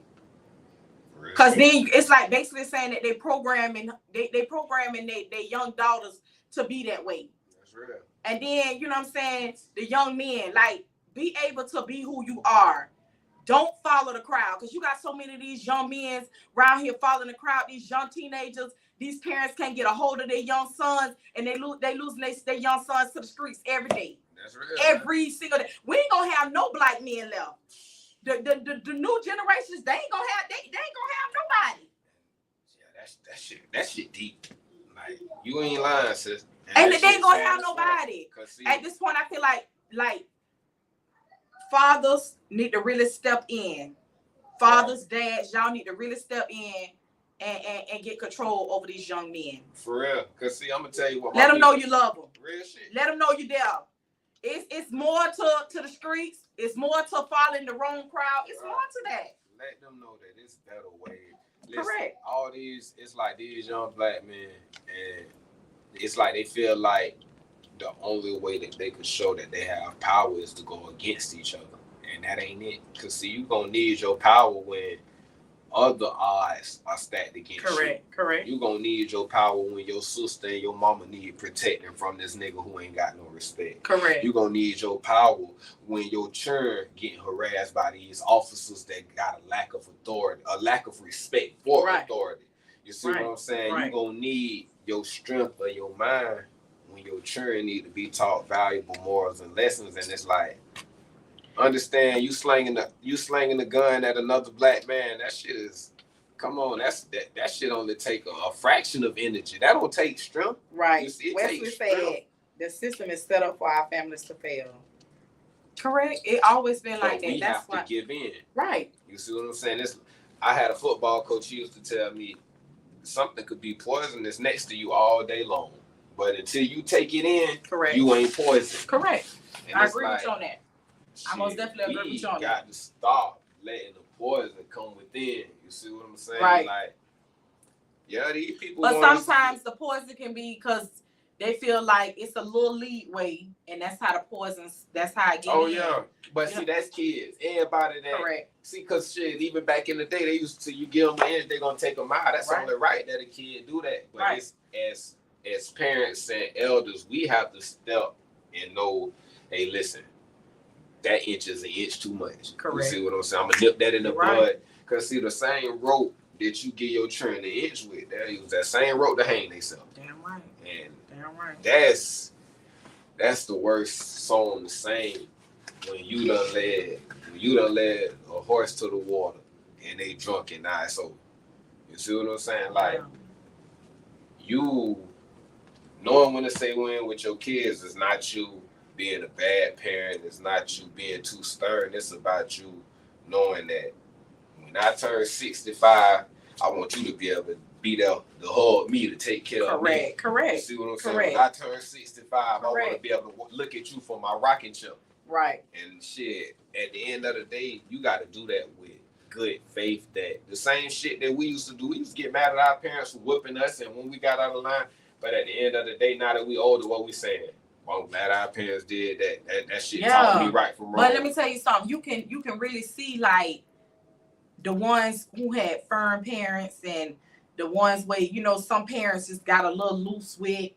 Really? Cause then it's like basically saying that they programming their young daughters to be that way.
That's real. And
then, you know what I'm saying, the young men, like, be able to be who you are. Don't follow the crowd, because you got so many of these young men around here following the crowd, these young teenagers. These parents can't get a hold of their young sons, and they losing their young sons to the streets every day.
That's real.
Every single day. We ain't gonna have no black men left. The new generations, they ain't gonna have nobody.
Yeah, that shit deep. Like, you ain't lying, sis.
And they ain't gonna have nobody. At this point, I feel like fathers need to really step in. Fathers, dads, y'all need to really step in and get control over these young men.
For real. Because see, I'm gonna tell you what.
Let them know you love them.
Real shit.
Let them know you there. It's more to the streets. It's more to following the wrong crowd. It's more to that.
Let them know that it's better ways.
Correct.
All these, it's like these young black men, and it's like they feel like the only way that they could show that they have power is to go against each other. And that ain't it. Because see, you gonna need your power when other odds are stacked against you.
Correct.
You gonna need your power when your sister and your mama need protecting from this nigga who ain't got no respect.
Correct.
You gonna need your power when your children getting harassed by these officers that got a lack of authority, a lack of respect for authority. You see what I'm saying? You gonna need your strength of your mind when your children need to be taught valuable morals and lessons. And it's like, understand, you slanging the gun at another black man. That shit is, come on. That shit only take a fraction of energy. That don't take strength.
Right. Wesley said the system is set up for our families to fail. Correct. It always been like that.
We have to give in.
Right.
You see what I'm saying? I had a football coach. He used to tell me something could be poisonous next to you all day long, but until you take it in, you ain't poison.
Correct. And I agree with you on that. I most definitely agree with you on that.
We got to stop letting the poison come within. You see what I'm saying?
Right.
Like, yeah, these people.
But sometimes the poison can be because they feel like it's a little leeway, and that's how the poisons. That's how it gets.
Oh yeah, but see, that's kids. Everybody that
correct.
See, cause shit, even back in the day, they used to you give them an inch, they gonna take them out. That's
Right.
only right that a kid do that. But
Right.
it's as parents and elders, we have to step and know, hey, listen, that inch is an inch too much.
Correct.
You see what I'm saying? I'm gonna nip that in the
Right.
bud. Cause see, the same rope that you give your children an inch with, they use that same rope to hang themselves.
Damn right.
And
Damn right.
that's the worst song to sing when you done led a horse to the water and they drunk and now it's over. You see what I'm saying? Like
Yeah.
you knowing when to say when with your kids is not you being a bad parent, it's not you being too stern. It's about you knowing that when I turn 65, I want you to be able to be there to hug me, to take care of me. You
Correct.
see what I'm saying?
Correct.
When I turn 65, I want
Correct.
to be able to look at you for my rocking chair.
Right.
And shit, at the end of the day, you got to do that with good faith. That the same shit that we used to do, we used to get mad at our parents for whooping us and when we got out of line. But at the end of the day, now that we older, what we saying? Well, I'm glad our parents did that. That shit taught me right from wrong.
But let me tell you something. You can really see like the ones who had firm parents and the ones where some parents just got a little loose with.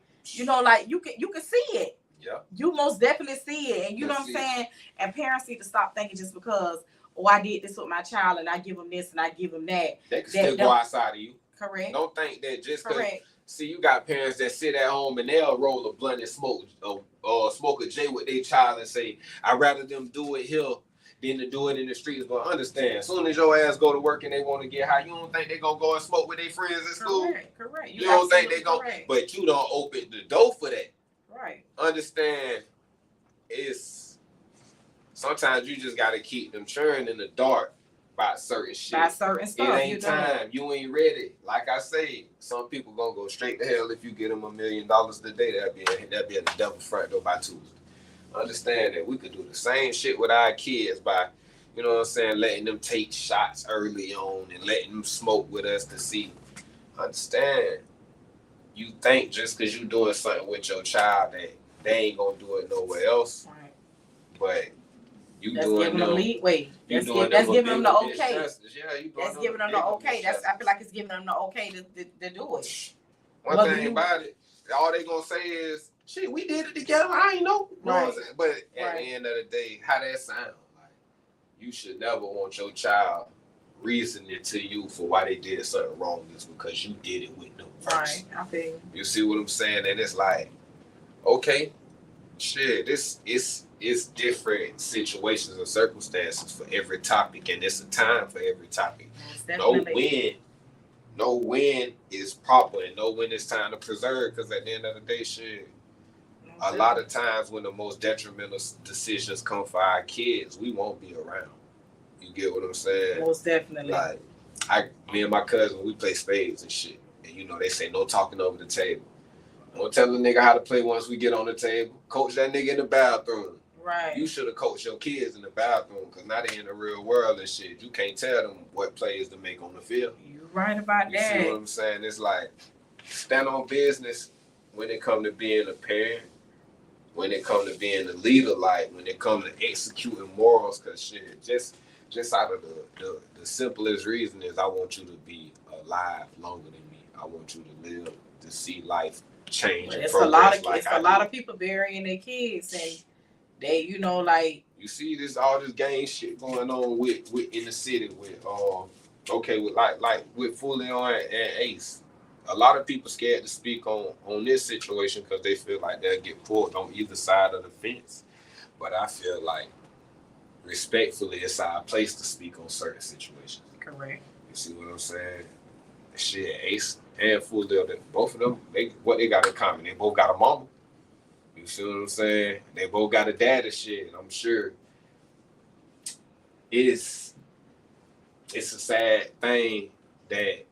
Like you can see it.
Yeah.
You most definitely see it, and you know what I'm saying. And parents need to stop thinking just because I did this with my child and I give them this and I give them that.
They can still go outside of you.
Correct.
Don't think that just because.
Correct.
See, you got parents that sit at home and they'll roll a blunt and smoke a J with their child and say, I'd rather them do it here than to do it in the streets. But understand, as soon as your ass go to work and they want to get high, you don't think they gonna go and smoke with their friends at school?
Correct.
You don't think they gonna, but you don't open the door for that.
Right.
Understand, it's sometimes you just gotta keep them churning in the dark about certain shit.
By certain stuff.
It ain't time. You ain't ready. Like I say, some people gonna go straight to hell if you get them $1 million today. That'd be at the devil's front door by Tuesday. Understand that we could do the same shit with our kids by, you know what I'm saying, letting them take shots early on and letting them smoke with us to see. Understand, you think just because you doing something with your child that they ain't gonna do it nowhere else.
Right.
But you
that's
doing
giving
them
leeway. That's giving them the okay. That's giving them the okay. I feel like it's giving them the okay to do it.
One thing about it, all they gonna say is, shit, we did it together. I ain't know.
Right.
But at the end of the day, how that sound? Like, you should never want your child reasoning to you for why they did something wrong is because you did it with them first.
Right. I feel
you see what I'm saying? And it's like, okay, shit, it's different situations and circumstances for every topic, and it's a time for every topic. Know when is proper and know when it's time to preserve, because at the end of the day, shit, a lot of times when the most detrimental decisions come for our kids, we won't be around. You get what I'm saying?
Most definitely.
Like, me and my cousin, we play spades and shit. And they say no talking over the table. Don't tell the nigga how to play once we get on the table. Coach that nigga in the bathroom.
Right.
You should have coached your kids in the bathroom, because now they in the real world and shit. You can't tell them what plays to make on the field.
You're right about that.
You see what I'm saying? It's like, stand on business when it come to being a parent, when it come to being a leader, like when it come to executing morals, because shit, just out of the simplest reason is I want you to be alive longer than me. I want you to live to see life change.
But
and
it's
progress
a lot of people burying their kids, and they, like,
you see all this gang shit going on with in the city with with Fulion and Ace. A lot of people scared to speak on this situation because they feel like they'll get pulled on either side of the fence. But I feel like, respectfully, it's our place to speak on certain situations.
Correct.
You see what I'm saying? Shit, Ace and Fulion, both of them, they got in common. They both got a mama. You see what I'm saying? They both got a dad and shit. I'm sure it's a sad thing that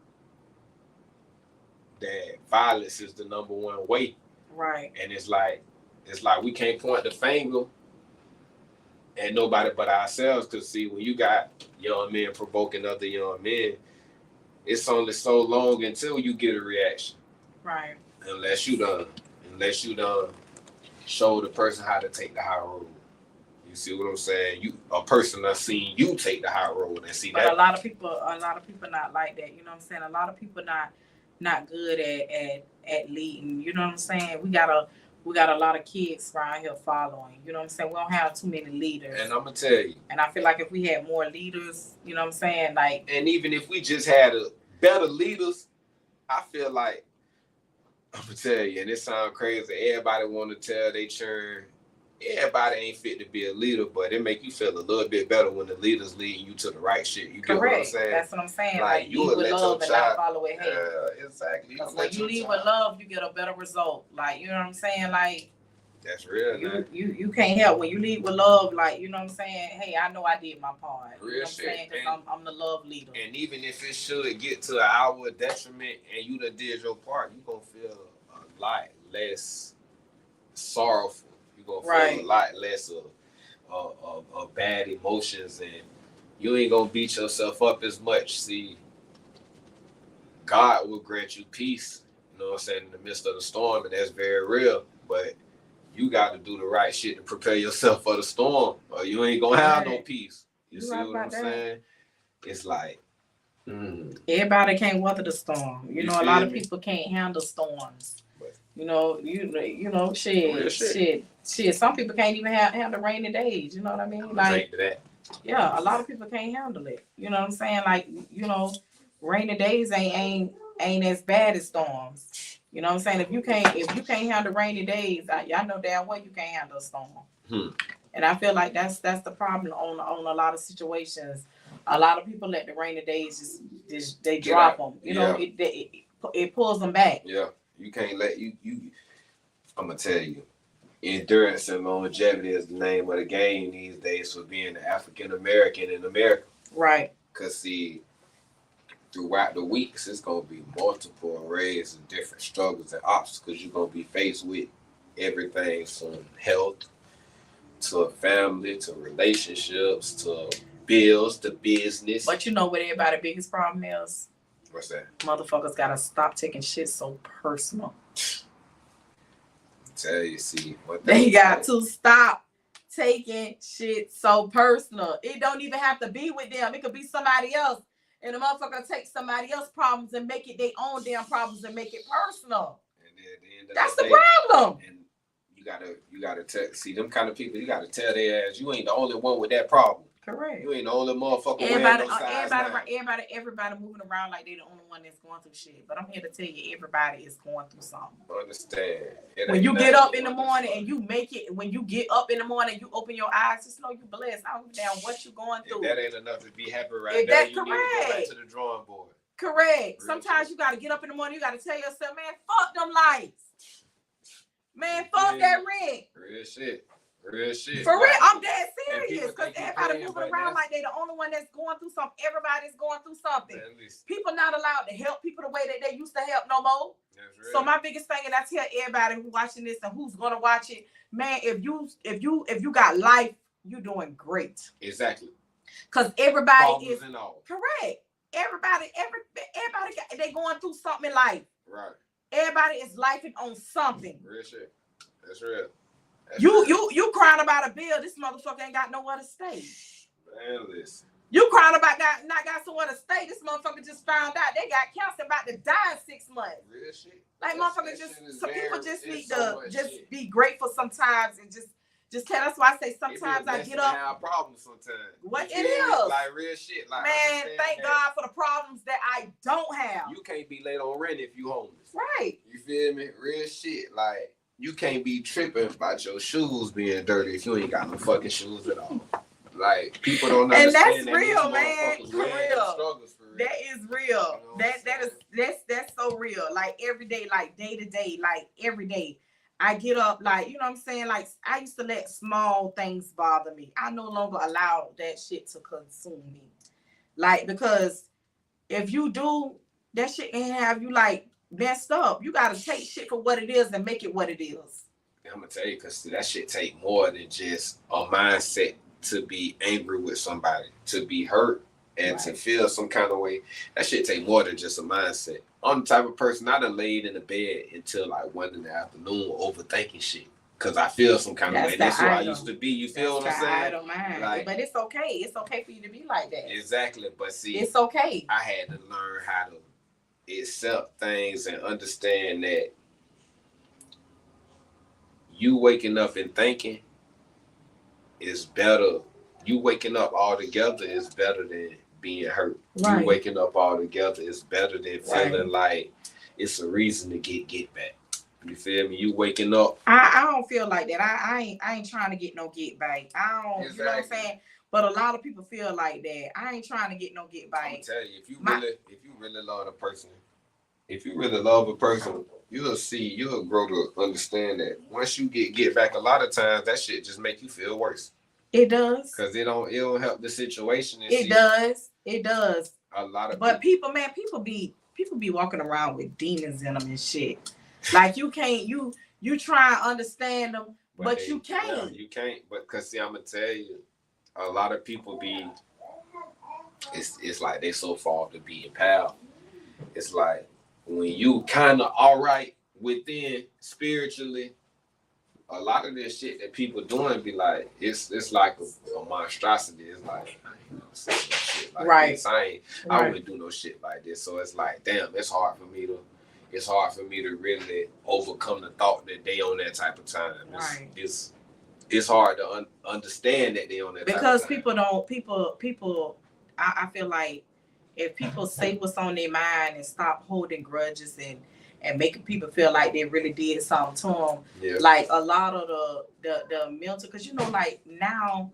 violence is the number one way.
Right.
And it's like we can't point the finger at nobody but ourselves, because see, when you got young men provoking other young men, it's only so long until you get a reaction.
Right.
Unless you done
unless you done show the person how to take the high road. You see what I'm saying? A person that's seen you take the high road and see
but
that.
a lot of people not like that. You know what I'm saying? A lot of people not good at leading. You know what I'm saying? We got a lot of kids around here following. You know what I'm saying? We don't have too many leaders.
And I'm gonna tell you.
And I feel like if we had more leaders, you know what I'm saying? Like,
and even if we just had better leaders, I feel like I'm gonna tell you, and it sounds crazy. Everybody want to tell they churn. Everybody ain't fit to be a leader, but it make you feel a little bit better when the leader's leading you to the right shit. You get what I'm saying?
That's what I'm saying.
Like you
lead
would
with
let
love
your
and not
child
follow with hate.
Yeah, exactly.
When you lead with love, you get a better result. Like, you know what I'm saying? Like,
that's real.
You can't help when you lead with love. Like, you know what I'm saying? Hey, I know I did my part.
Real
you know what
shit.
I'm saying? Because I'm the love leader.
And even if it should get to our detriment and you done did your part, you gonna feel a lot less sorrowful. You gonna feel a lot less of bad emotions, and you ain't gonna beat yourself up as much. See, God will grant you peace, you know what I'm saying, in the midst of the storm, and that's very real. But you got to do the right shit to prepare yourself for the storm, or you ain't gonna have no peace. You see what I'm saying? It's like
everybody can't weather the storm. You know, a lot of people can't handle storms. You know, shit. Some people can't even handle rainy days. You know what I mean? Like, yeah, a lot of people can't handle it. You know what I'm saying? Like, you know, rainy days ain't as bad as storms. You know what I'm saying? If you can't handle rainy days, y'all know damn well you can't handle a storm. And I feel like that's the problem on a lot of situations. A lot of people let the rainy days just they drop them. You know, it pulls them back.
Yeah. You can't let you. I'm gonna tell you, endurance and longevity is the name of the game these days for being an African American in America.
Right.
Cause see, throughout the weeks, it's gonna be multiple arrays of different struggles and obstacles you're gonna be faced with. Everything from health to a family to relationships to bills to business.
But you know what everybody's biggest problem is?
What's that?
Motherfuckers gotta stop taking shit so personal.
Tell you, see,
they got to stop taking shit so personal. It don't even have to be with them. It could be somebody else, and the motherfucker take somebody else's problems and make it their own damn problems and make it personal. And then at the end of that's the problem.
And you gotta see them kind of people. You gotta tell their ass you ain't the only one with that problem.
Correct.
You ain't the only motherfucker.
Everybody moving around like they the only one that's going through shit. But I'm here to tell you, everybody is going through something.
Understand?
When you get up in the morning and you make it, when you get up in the morning, you open your eyes, just know you blessed. I don't know what you going through.
If that ain't enough to be happy right there, you need to go back to the drawing board.
Correct. Sometimes you gotta get up in the morning. You gotta tell yourself, man, fuck them lights. Man, fuck that rent.
Real shit. Real shit.
For real, I'm dead serious. Because everybody moving around like they the only one that's going through something. Everybody's going through something. People not allowed to help people the way that they used to help no more. So my biggest thing, and I tell everybody who's watching this and who's gonna watch it, man, if you got life, you doing great.
Exactly.
Because everybody is correct. Everybody they going through something in life.
Right.
Everybody is lifing on something.
Real shit. That's real.
You crying about a bill. This motherfucker ain't got nowhere to stay.
Man, listen.
You crying about not got somewhere to stay. This motherfucker just found out they got cancer, about to die in 6 months.
Real shit.
Like motherfuckers people just need to just be grateful sometimes and just tell. That's why I say sometimes I get up.
Have problems sometimes.
What it is?
Like real shit. Like
man, thank God for the problems that I don't have.
You can't be late on rent if you homeless.
Right.
You feel me? Real shit. Like. You can't be tripping about your shoes being dirty if you ain't got no fucking shoes at all. Like people don't understand.
And that's real, man. For real. That is real. You know that's so real. Like every day, like day to day, like every day. I get up, like, you know what I'm saying? Like I used to let small things bother me. I no longer allow that shit to consume me. Like, because if you do, that shit can have you like messed up. You gotta take shit for what it is and make it what it is.
I'm gonna tell you, because that shit take more than just a mindset to be angry with somebody, to be hurt And to feel some kind of way, that shit take more than just a mindset. I'm the type of person I done laid in the bed until like 1 in the afternoon overthinking shit. Cause I feel some kind of way. That's who I used to be. You feel what I'm saying?
I don't mind. Like, but it's okay. It's okay for you to be like that.
Exactly. But see,
it's okay.
I had to learn how to accept things and understand that you waking up and thinking is better. You waking up all together is better than being hurt. Right. You waking up all together is better than feeling like it's a reason to get back. You feel me? You waking up.
I don't feel like that. I ain't trying to get no get back. I don't. Exactly. You know what I'm saying? But a lot of people feel like that. I ain't trying to get no get back.
I'm tell you, if you really love a person, you'll grow to understand that once you get back, a lot of times that shit just make you feel worse.
It does.
Cause it don't help the situation.
It does.
A lot of
people be walking around with demons in them and shit. Like you can't you try and understand them, but you can't.
Yeah, you can't. But cause see, I'm gonna tell you, a lot of people be. It's like they so far to being pal. It's like when you kind of all right within spiritually. A lot of this shit that people doing be like it's like a monstrosity. It's like I ain't never seen no shit like this. I wouldn't do no shit like this. So it's like damn, it's hard for me to really overcome the thought that they on that type of time. It's hard to understand that they on that
because
type of time.
people I feel like if people say what's on their mind and stop holding grudges and making people feel like they really did something to them. Yeah. Like a lot of the mental, because like now,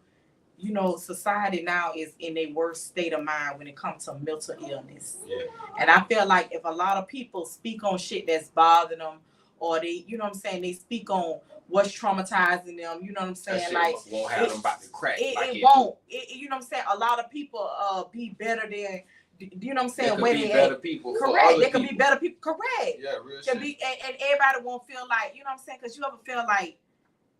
society now is in a worse state of mind when it comes to mental illness. Yeah. And I feel like if a lot of people speak on shit that's bothering them, or they, they speak on what's traumatizing them, you know what I'm saying? Like
won't have them about to crack.
It won't. You know what I'm saying? A lot of people be better than. You know what I'm saying?
They could be better people.
Correct. They could be better people. Correct.
Yeah, real shit.
And everybody won't feel like, you know what I'm saying? Because you ever feel like,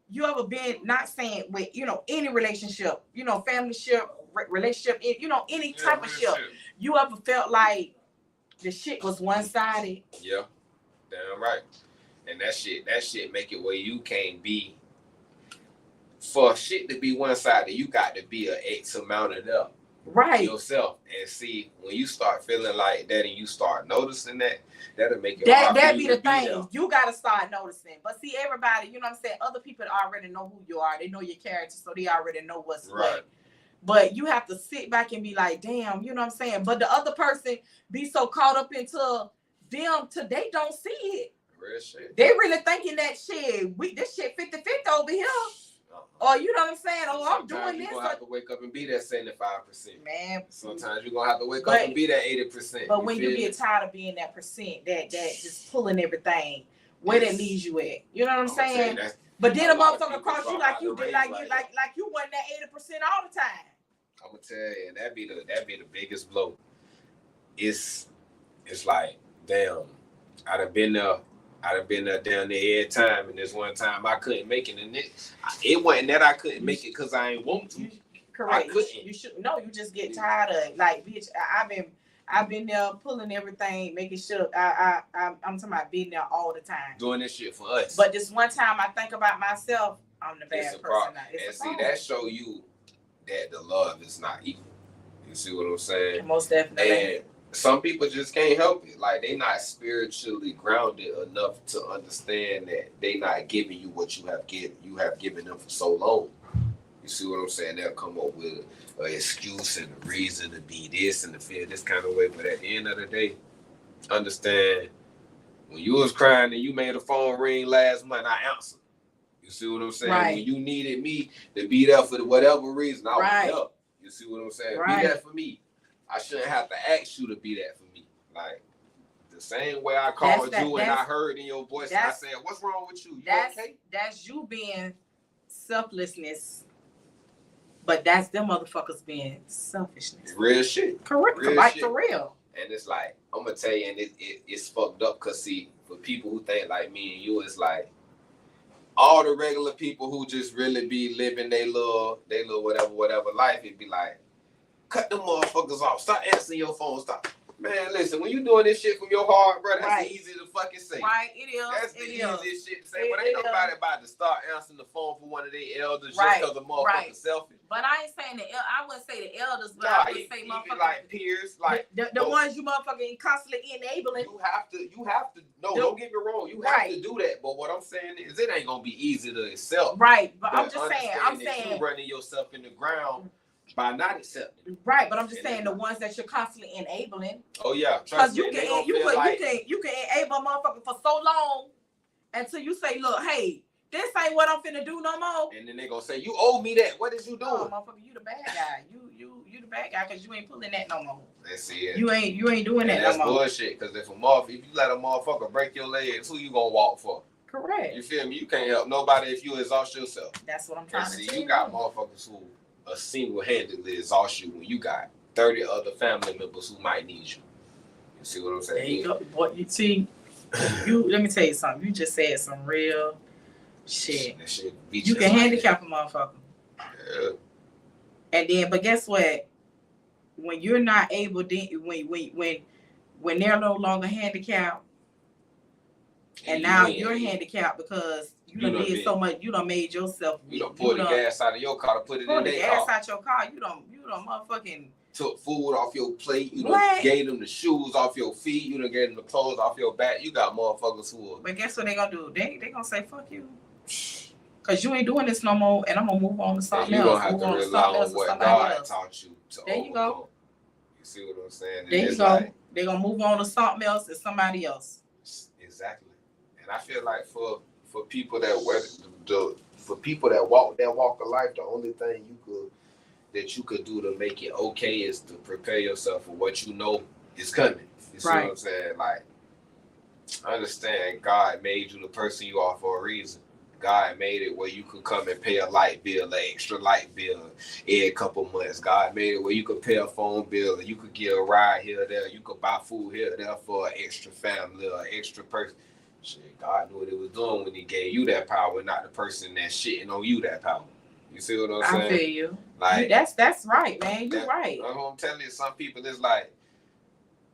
you ever been, not saying with, any relationship, family ship, relationship, any type of ship. You ever felt like the shit was one-sided?
Yeah, damn right. And that shit make it where you can't be, for shit to be one-sided, you got to be an X amount of them.
Right.
Yourself. And see, when you start feeling like that and you start noticing that'll make it hard.
That be the thing. You gotta start noticing. But see, everybody, you know what I'm saying? Other people already know who you are. They know your character, so they already know what's what. But you have to sit back and be like, damn, you know what I'm saying? But the other person be so caught up into them till they don't see it.
Real shit.
They really thinking that shit. This shit 50-50 over here. Or you know what I'm saying? Oh, I'm doing this.
You're gonna have to wake up and be that 75%.
Man.
Sometimes you're gonna have to wake up and be that 80%.
But when you get tired of being that percent, that just pulling everything, where that leaves you at? You know what I'm saying? But then a motherfucker cross you like you did, like you wasn't that 80% all the time.
I'm gonna tell you, and that'd be the biggest blow. It's like, damn, I'd have been there down there every time, and this one time I couldn't make it, and it wasn't that I couldn't make it because I ain't want to.
Correct. You should you just get tired of it. Like, bitch, I've been there pulling everything, making sure I'm talking about being there all the time.
Doing this shit for us.
But this one time I think about myself, I'm the bad person.
And see, that show you that the love is not equal. You see what I'm saying?
Most definitely.
And some people just can't help it. Like, they not spiritually grounded enough to understand that they not giving you what you have given them for so long. You see what I'm saying? They'll come up with an excuse and a reason to be this and to feel this kind of way. But at the end of the day, understand, when you was crying and you made a phone ring last month, I answered. You see what I'm saying?
Right.
When you needed me to be there for whatever reason, I was there. You see what I'm saying? Right. Be there for me. I shouldn't have to ask you to be that for me. Like, the same way I called you and I heard in your voice and I said, what's wrong with you? You okay?
That's you being selflessness. But that's them motherfuckers being selfishness.
Real shit.
Correct.
Real
like
shit.
For real.
And it's like, I'm going to tell you, and it's fucked up because, see, for people who think like me and you, it's like, all the regular people who just really be living they little whatever life, it'd be like,
cut them motherfuckers off. Stop answering your phone. Stop. Man, listen, when you doing this shit from your heart, bro, that's easy to fucking say.
Right, it is.
That's the easiest shit to say. But ain't nobody about to start answering the phone for one of their elders just because the motherfucker selfish.
But I ain't saying I wouldn't say the elders, but I would say motherfuckers
like peers, like
the ones you motherfucking constantly enabling.
You have to. No, don't get me wrong. You have to do that. But what I'm saying is, it ain't gonna be easy to accept.
Right, but I'm just saying. I'm saying
you running yourself in the ground by not accepting.
Right, but I'm just saying the ones that you're constantly enabling.
Oh yeah,
because you can enable a motherfucker for so long until you say, look, hey, this ain't what I'm finna do no more.
And then they gonna say, you owe me that. What is you doing?
Oh, motherfucker, you the bad guy. You the bad guy because you ain't pulling that no more.
That's it.
You ain't doing that
no more. That's
bullshit.
Because if you let a motherfucker break your legs, who you gonna walk for?
Correct.
You feel me? You can't help nobody if you exhaust yourself.
That's what I'm trying to say.
You got motherfuckers who single-handedly exhaust you when you got 30 other family members who might need you. You see what I'm saying?
There you go. Boy, you see, let me tell you something. You just said some real shit.
That shit
you can handicap a motherfucker.
Yeah.
And then, but guess what? When you're not able, when they're no longer handicapped, and now you're handicapped because you done did so much. You done made yourself.
You done pulled the gas out of your car to put it in their car.
Pull the gas out your car. You done motherfucking
took food off your plate. You done gave them the shoes off your feet. You done gave them the clothes off your back. You got motherfuckers who are.
But guess what they gonna do? They gonna say fuck you. Cause you ain't doing this no more, and I'm gonna move on to something else.
You gonna have to rely on what God taught you to
overcome. You go.
You see what I'm saying?
There you go. They gonna move on to something else and somebody else.
Exactly. And I feel like for people that walk a life, the only thing you could do to make it okay is to prepare yourself for what you know is coming. You see what I'm saying? Like, I understand God made you the person you are for a reason. God made it where you could come and pay a light bill, an extra light bill every couple months. God made it where you could pay a phone bill and you could get a ride here or there. You could buy food here or there for an extra family or an extra person. Shit, God knew what he was doing when he gave you that power, not the person that's shitting on you that power. You see what I'm saying?
I feel you.
Like
that's right, man. You're right.
I'm telling you, some people it's like,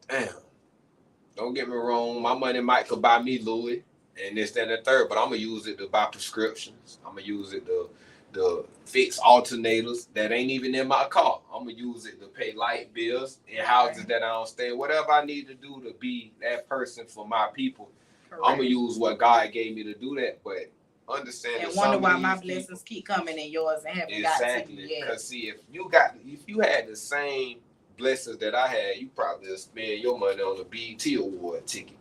damn, don't get me wrong, my money might could buy me Louis and this, that, and the third, but I'm gonna use it to buy prescriptions. I'm gonna use it to fix alternators that ain't even in my car. I'm gonna use it to pay light bills in houses that I don't stay in. Whatever I need to do to be that person for my people. Correct. I'm gonna use what God gave me to do that, but understand.
And wonder why my blessings keep coming and yours and haven't got to you yet.
Because see, if you had the same blessings that I had, you probably spend your money on a BET award ticket.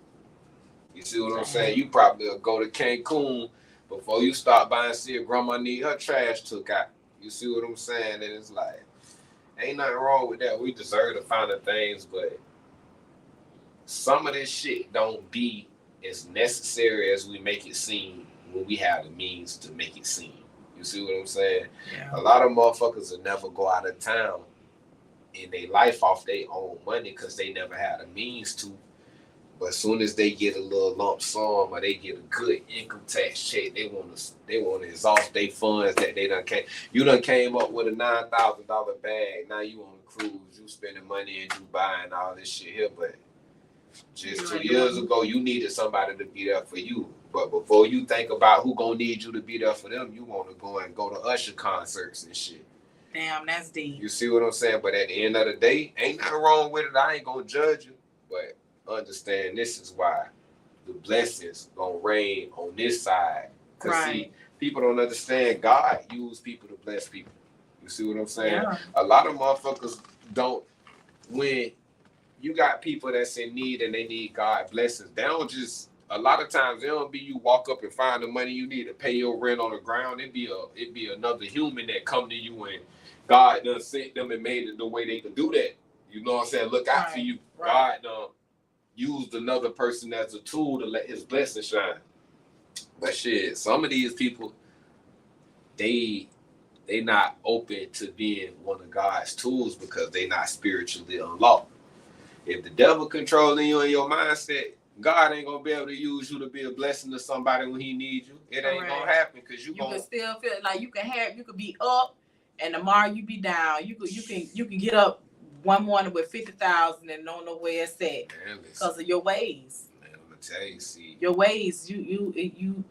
You see what I'm saying? You probably go to Cancun before you start buying. See if grandma need her trash took out. You see what I'm saying? And it's like, ain't nothing wrong with that. We deserve the finer things, but some of this shit don't be as necessary as we make it seem when we have the means to make it seem. You see what I'm saying? Yeah. A lot of motherfuckers will never go out of town in their life off their own money because they never had the means to. But as soon as they get a little lump sum or they get a good income tax check, they want to exhaust their funds that they done came. You done came up with a $9,000 bag. Now you on a cruise. You spending money in Dubai and all this shit here. But just 2 years ago, you needed somebody to be there for you. But before you think about who gonna need you to be there for them, you want to go to Usher concerts and shit.
Damn, that's deep.
You see what I'm saying? But at the end of the day, ain't nothing wrong with it. I ain't gonna judge you. But understand this is why the blessings gonna rain on this side. Because see, people don't understand God used people to bless people. You see what I'm saying? Yeah. A lot of motherfuckers don't, when you got people that's in need and they need God blessings, they don't just, a lot of times it don't be you walk up and find the money you need to pay your rent on the ground. It'd be another human that come to you and God done sent them and made it the way they could do that. You know what I'm saying? Look out for you. God done used another person as a tool to let his blessing shine. But shit, some of these people, they not open to being one of God's tools because they not spiritually unlocked. If the devil controlling you in your mindset, God ain't gonna be able to use you to be a blessing to somebody when he needs you. It ain't gonna happen because you can
still feel like you could be up and tomorrow you be down. You can get up one morning with 50,000 and don't know where it's at because of your ways.
Man, I'm gonna tell you, see,
your ways. You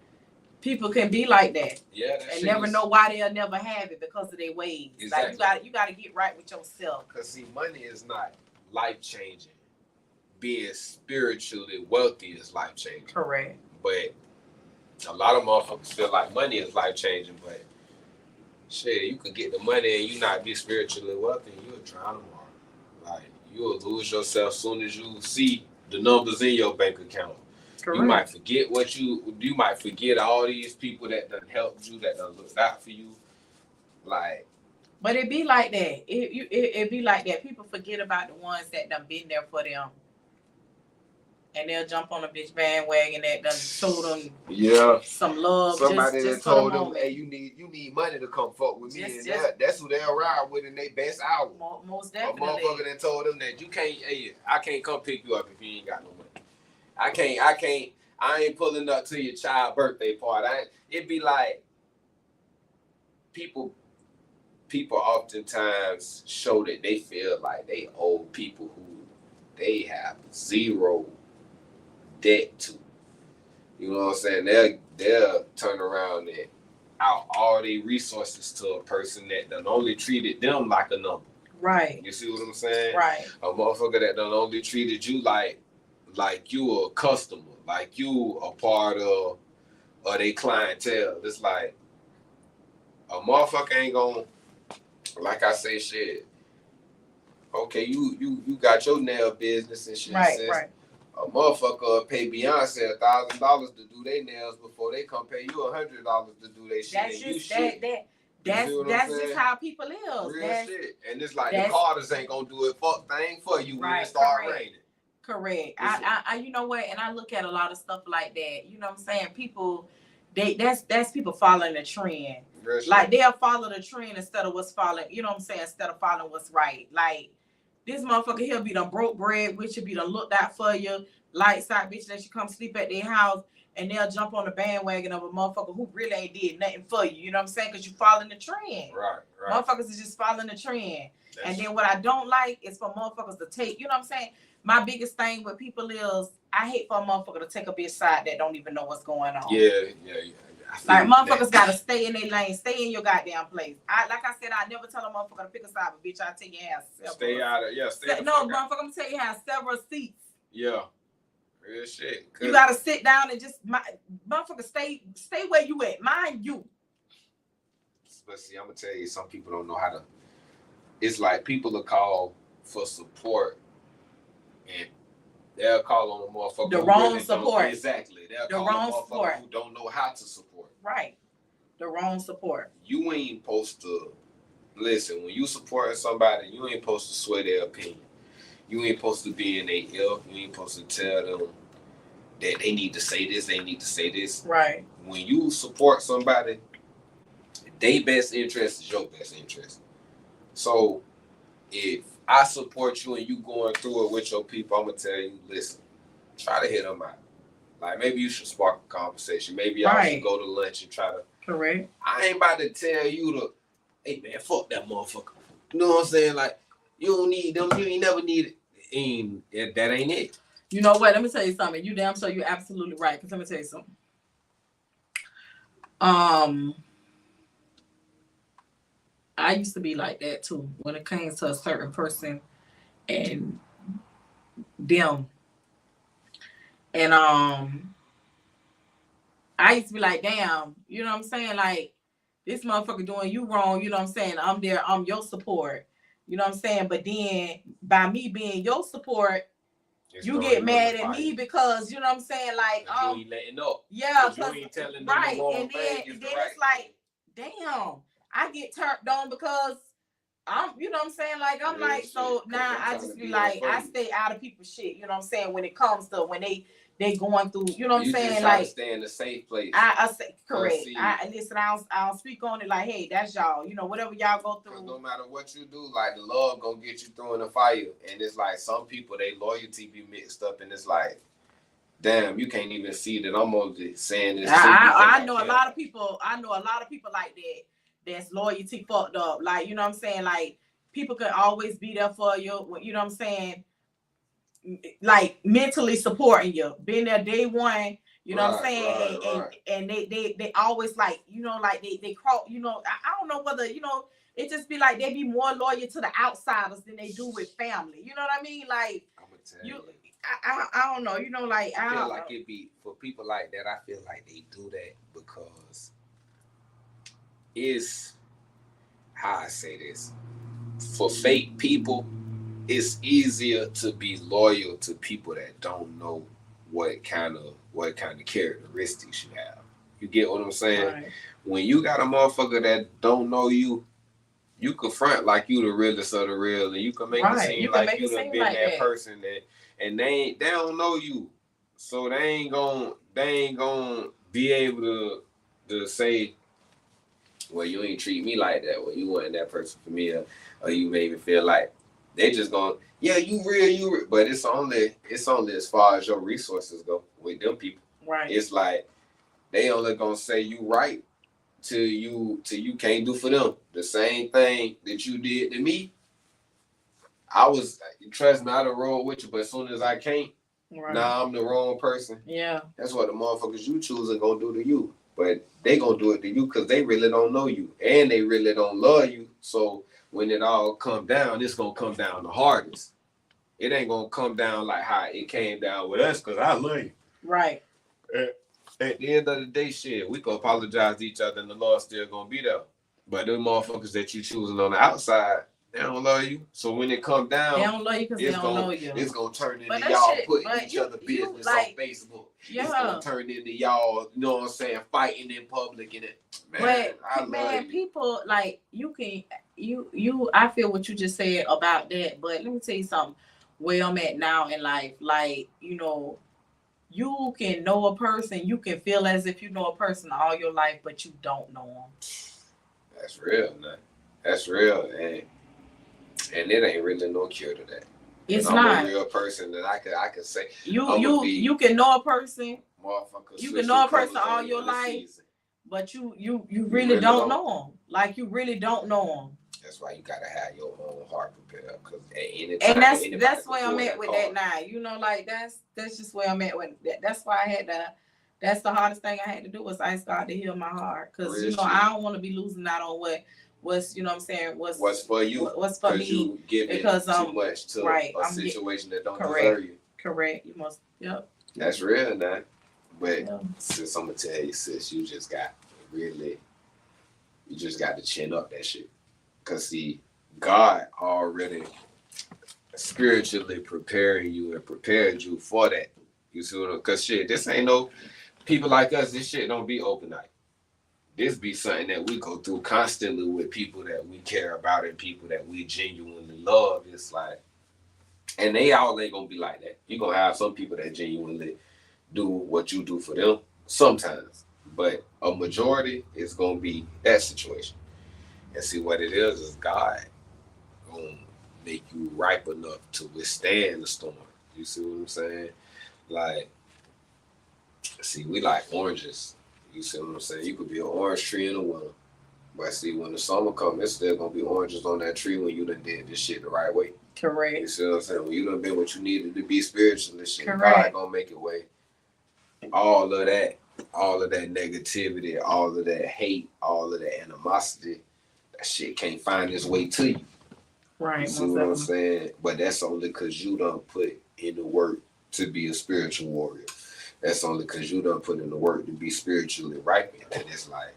people can be like that.
Yeah,
and never know why they'll never have it because of their ways.
Exactly.
Like you gotta get right with yourself.
Cause see, money is not life changing. Being spiritually wealthy is life changing.
Correct.
But a lot of motherfuckers feel like money is life changing, but shit, you could get the money and you not be spiritually wealthy, and you'll drown tomorrow. Like you'll lose yourself soon as you see the numbers in your bank account. Correct. You might forget you might forget all these people that done helped you, that done looked out for you. Like,
but it be like that. It be like that. People forget about the ones that done been there for them. And they'll jump on a bitch bandwagon that done showed them some love.
Somebody
just
that told them, hey, you need money to come fuck with me. That's who they'll ride with in their best hour.
Most definitely.
A motherfucker that told them that I can't come pick you up if you ain't got no money. I ain't pulling up to your child birthday party. It'd be like people oftentimes show that they feel like they owe people who they have zero debt to. You know what I'm saying? They'll turn around and out all their resources to a person that done only treated them like a number.
Right.
You see what I'm saying?
Right.
A motherfucker that done only treated you like you a customer, like you a part of their clientele. It's like a motherfucker ain't gonna, like I say, shit. Okay, you got your nail business and shit.
Right, right.
A motherfucker pay Beyonce $1,000 to do their nails before they come pay you $100 to do their shit.
That's just how people live.
Real shit. And it's like the Carters ain't gonna do it thing for you when it start raining.
Correct. I you know what? And I look at a lot of stuff like that. You know what I'm saying? People, that's people following the trend. Like they'll follow the trend instead of what's following. You know what I'm saying? Instead of following what's right. Like this motherfucker, he'll be done broke bread, which will be done looked out for you. Light side bitch that should come sleep at their house, and they'll jump on the bandwagon of a motherfucker who really ain't did nothing for you. You know what I'm saying? Because you following the trend.
Right.
Motherfuckers is just following the trend. And then what I don't like is for motherfuckers to take, you know what I'm saying? My biggest thing with people is I hate for a motherfucker to take a bitch side that don't even know what's going on.
Yeah.
Like motherfuckers gotta stay in their lane, stay in your goddamn place. Like I said, I never tell a motherfucker to pick a side, but bitch, I tell you have several.
Stay out of
no, motherfucker, I'm gonna tell you have several seats.
Yeah. Real shit.
You gotta sit down and just motherfucker stay where you at. Mind you.
But see, I'm gonna tell you, some people don't know how to. It's like people will call for support, and they'll call on a motherfucker
the wrong support.
Exactly. They'll
the
call
wrong
on a motherfucker
support
who don't know how to support.
Right. The wrong support.
You ain't supposed to listen when you supporting somebody. You ain't supposed to sway their opinion. You ain't supposed to be in their ear. You ain't supposed to tell them that they need to say this. They need to say this.
Right.
When you support somebody, their best interest is your best interest. So if I support you and you going through it with your people, I'm gonna tell you, listen, try to hit them out. Like maybe you should spark a conversation. Maybe y'all should go to lunch and try to.
Correct.
I ain't about to tell you to, hey man, fuck that motherfucker. You know what I'm saying? Like you don't need them. You ain't never need it. That ain't it.
You know what? Let me tell you something. You damn sure you're absolutely right. Cause let me tell you something. I used to be like that too when it came to a certain person and them. And I used to be like, damn, you know what I'm saying? Like, this motherfucker doing you wrong, you know what I'm saying? I'm there, I'm your support. You know what I'm saying? But then by me being your support, you get mad at me because you know what I'm saying? Like,
you ain't letting up.
Yeah,
you ain't telling them
right.
The
And then it's like, damn, I get turned on because I'm, you know what I'm saying? Like, I'm like, so now I just be like, I stay out of people's shit, you know what I'm saying? When it comes to when they going through, you know what I'm saying? Like,
stay in a safe place.
I say correct. Listen, I'll speak on it like, hey, that's y'all, you know, whatever y'all go through.
No matter what you do, like the love gonna get you through in the fire. And it's like some people, they loyalty be mixed up, and it's like, damn, you can't even see that I'm only saying this.
I know a lot of people. I know a lot of people like that. that's loyalty fucked up. Like, you know what I'm saying? Like, people can always be there for you. You know what I'm saying? Like, mentally supporting you, being there day one. You know what I'm saying? And they always, like, you know, like they crawl. You know, I don't know whether, you know, it just be like they be more loyal to the outsiders than they do with family. You know what I mean? Like,
I'm gonna tell you.
I don't know. You know, like,
I feel like it be for people like that. I feel like they do that because it's, how I say this, for fake people, it's easier to be loyal to people that don't know what kind of characteristics you have. You get what I'm saying?
Right.
When you got a motherfucker that don't know you, you confront like you the realest of the real, and you can make it seem like you done been like that person and they don't know you, so they ain't gonna be able to say, well, you ain't treat me like that, well, you wasn't that person for me, or you made me feel like. They just gonna, yeah, you real, but it's only as far as your resources go with them people.
Right.
It's like they only gonna say you right till you can't do for them. The same thing that you did to me. I was, trust me, I'd have rolled with you, but as soon as I can't, now I'm the wrong person.
Yeah.
That's what the motherfuckers you choose are gonna do to you. But they gonna do it to you because they really don't know you and they really don't love you. So when it all come down, it's gonna come down the hardest. It ain't gonna come down like how it came down with us because I love you.
Right.
At the end of the day, shit, we can apologize to each other and the Lord still gonna be there. But them motherfuckers that you choosing on the outside, they don't love you. So when it come down,
they don't love you because they don't know you.
It's gonna turn into y'all putting each other business on Facebook.
Yeah.
It's gonna turn into y'all, you know what I'm saying, fighting in public and it. Man,
people, like, I feel what you just said about that, but let me tell you something. Where I'm at now in life, like, you know, you can know a person, you can feel as if you know a person all your life, but you don't know them.
That's real, man. That's real, and it ain't really no cure to that.
It's
I'm
not
a real person that I could say
you can know a person.
You
can know a person all your life, but you really don't know them. Like, you really don't know them.
That's why you gotta have your own heart prepared, because at any time,
and that's where I'm at with that now. You know, like, that's just where I'm at with that. That's why I had to. That's the hardest thing I had to do was I started to heal my heart, because you know I don't want to be losing out on what's, you know what I'm saying, what's for you, what's for me,
you because too much to a situation that don't deserve you.
Correct. You must. Yep.
That's real, man. But since I'm gonna tell you, sis, you just got to chin up that shit. Cause see, God already spiritually preparing you and prepared you for that. You see what I'm, cause shit, this ain't no people like us, this shit don't be overnight. This be something that we go through constantly with people that we care about and people that we genuinely love. It's like, and they all ain't gonna be like that. You're gonna have some people that genuinely do what you do for them sometimes, but a majority is gonna be that situation. And see, what it is God gonna make you ripe enough to withstand the storm. You see what I'm saying? Like, see, we like oranges. You see what I'm saying? You could be an orange tree in the winter, but see, when the summer comes, it's still gonna be oranges on that tree when you done did this shit the right way.
Correct.
You see what I'm saying? When you done been what you needed to be spiritually, shit, God gonna make it way. All of that negativity, all of that hate, all of that animosity, that shit can't find its way to you.
Right.
You see what I'm saying? But that's only because you done put in the work to be a spiritual warrior. That's only because you done put in the work to be spiritually ripened. And it's like,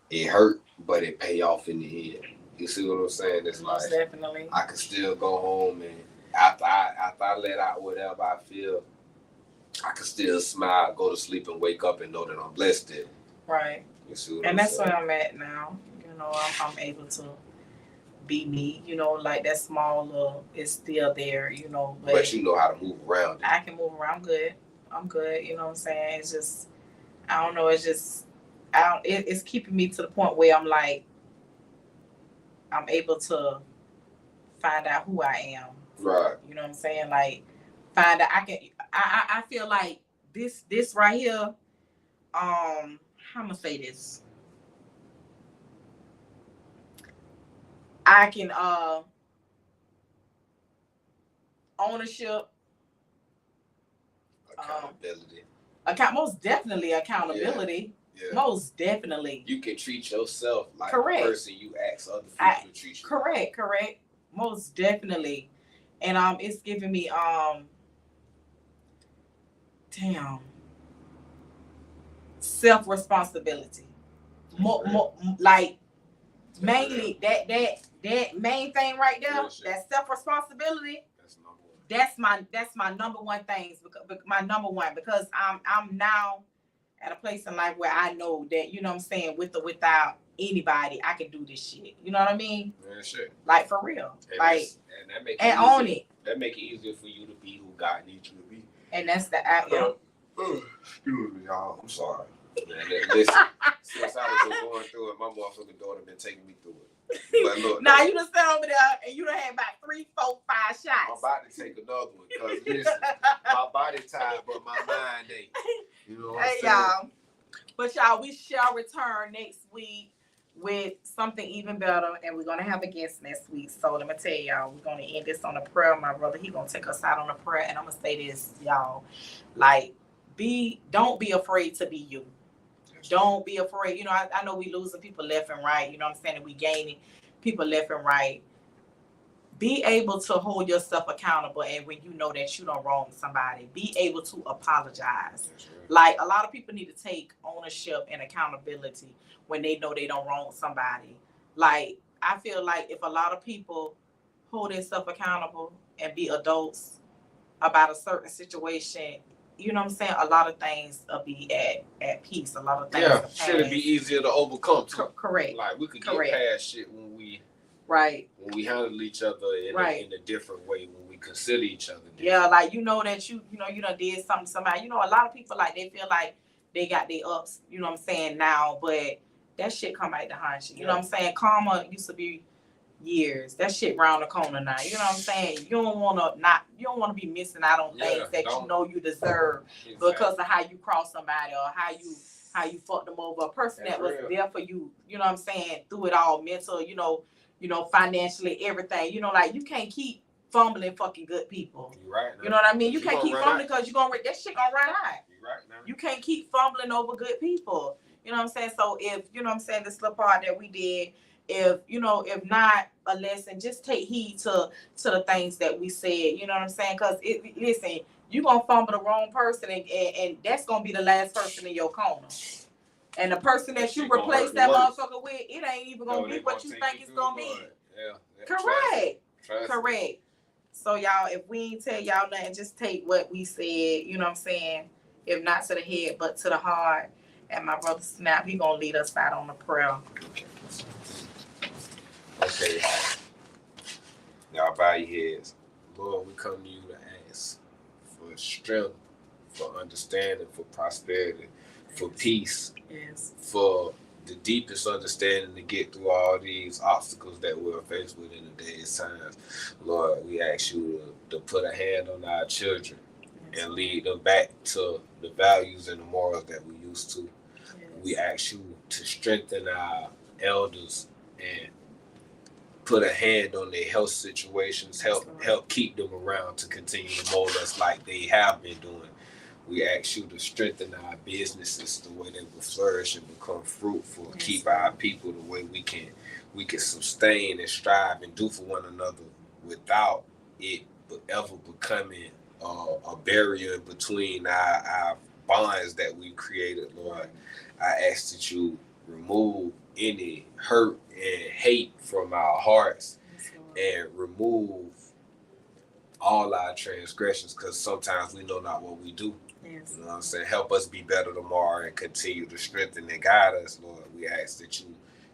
it hurt, but it pay off in the end. You see what I'm saying? It's like,
definitely.
I can still go home and after I let out whatever I feel, I can still smile, go to sleep, and wake up and know that I'm blessed still.
Right.
You see what
and
I'm
that's
saying?
where I'm at now. You know, I'm able to be me. You know, like that small little is still there. You know,
but you know how to move around it.
I can move around. I'm good. You know what I'm saying? It's just, I don't know. It's just, it's keeping me to the point where I'm like, I'm able to find out who I am.
Right.
You know what I'm saying? Like, find out I feel like this right here, how I'm gonna say this? I can ownership,
accountability,
most definitely accountability.
Yeah.
Most definitely.
You can treat yourself like
correct.
the person you ask other people to treat you.
Correct. Most definitely. And it's giving me self-responsibility. Like mainly that main thing right there, that self-responsibility. That's my number one thing. My number one, because I'm now at a place in life where I know that, you know what I'm saying, with or without anybody, I can do this shit. You know what I mean?
Yeah, sure.
Like for real.
And
like
that make
and own it.
That make it easier for you to be who God needs you to be.
And that's the
excuse me, y'all. I'm sorry. Man, listen, since I was going through it, my motherfucking daughter been taking me through it. But look,
now you done sat over there and you done had about 3, 4, 5 shots.
I'm about to take another one because listen, my body tired, but my mind ain't. You know what I'm saying?
Y'all. But y'all, we shall return next week with something even better, and we're gonna have a guest next week. So let me tell y'all, we're gonna end this on a prayer. My brother, he gonna take us out on a prayer, and I'm gonna say this, y'all, like, don't be afraid to be you. Don't be afraid. You know, I know we losing people left and right. You know what I'm saying? And we gaining people left and right. Be able to hold yourself accountable, and when you know that you don't wrong somebody, be able to apologize. Like, a lot of people need to take ownership and accountability when they know they don't wrong somebody. Like, I feel like if a lot of people hold themselves accountable and be adults about a certain situation, you know what I'm saying, a lot of things will be at peace. A lot of things
should it be easier to overcome too.
Correct.
Like, we could get past shit when we handle each other in a different way, when we consider each other different.
Yeah, like, you know that you done did something to somebody. You know, a lot of people, like, they feel like they got their ups, you know what I'm saying, now, but that shit come back to haunt you. You know what I'm saying? Karma used to be years. That shit round the corner now. You know what I'm saying? You don't wanna be missing out on things that you know you deserve because of how you cross somebody or how you fucked them over. A person that was there for you, you know what I'm saying, through it all, mental, you know, financially, everything. You know, like, you can't keep fumbling fucking good people.
You're right.
You know what I mean? You can't keep fumbling because that shit gonna run out.
You're right, man.
You can't keep fumbling over good people. You know what I'm saying? So if, you know what I'm saying, this little part that we did, if not a lesson, just take heed to the things that we said. You know what I'm saying? Because listen, you gonna fumble the wrong person, and that's gonna be the last person in your corner. And the person that you replace that motherfucker with, it ain't even gonna be what you think it's gonna be. Yeah. Correct. So y'all, if we ain't tell y'all nothing, just take what we said, you know what I'm saying? If not to the head, but to the heart. And my brother Snap, he gonna lead us out on a prayer.
Okay. Y'all bow your heads. Lord, we come to you to ask for strength, for understanding, for prosperity, for peace, for the deepest understanding to get through all these obstacles that we're faced with in the day's times. Lord, we ask you to put a hand on our children and lead them back to the values and the morals that we used to. We ask you to strengthen our elders and put a hand on their health situations, help keep them around to continue to mold us like they have been doing. We ask you to strengthen our businesses the way they will flourish and become fruitful, keep our people the way we can sustain and strive and do for one another without it ever becoming a barrier between our bonds that we created, Lord. I ask that you remove any hurt and hate from our hearts and remove all our transgressions, because sometimes we know not what we do. You know what I'm saying? Help us be better tomorrow and continue to strengthen and guide us, Lord. We ask that you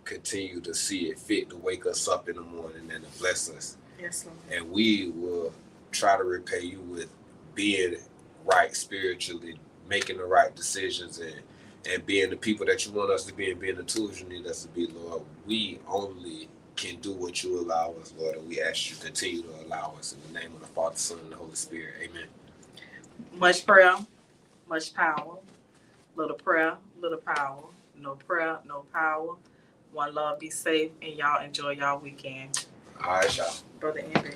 continue to see it fit to wake us up in the morning and to bless us.
Yes, Lord. And
we will try to repay you with being right spiritually, making the right decisions, and being the people that you want us to be, and being the tools you need us to be, Lord. We only can do what you allow us, Lord, and we ask you to continue to allow us in the name of the Father, Son, and the Holy Spirit. Amen.
Much prayer, much power. Little prayer, little power. No prayer, no power. One love, be safe, and y'all enjoy y'all weekend.
All right, y'all.
Brother Andrew.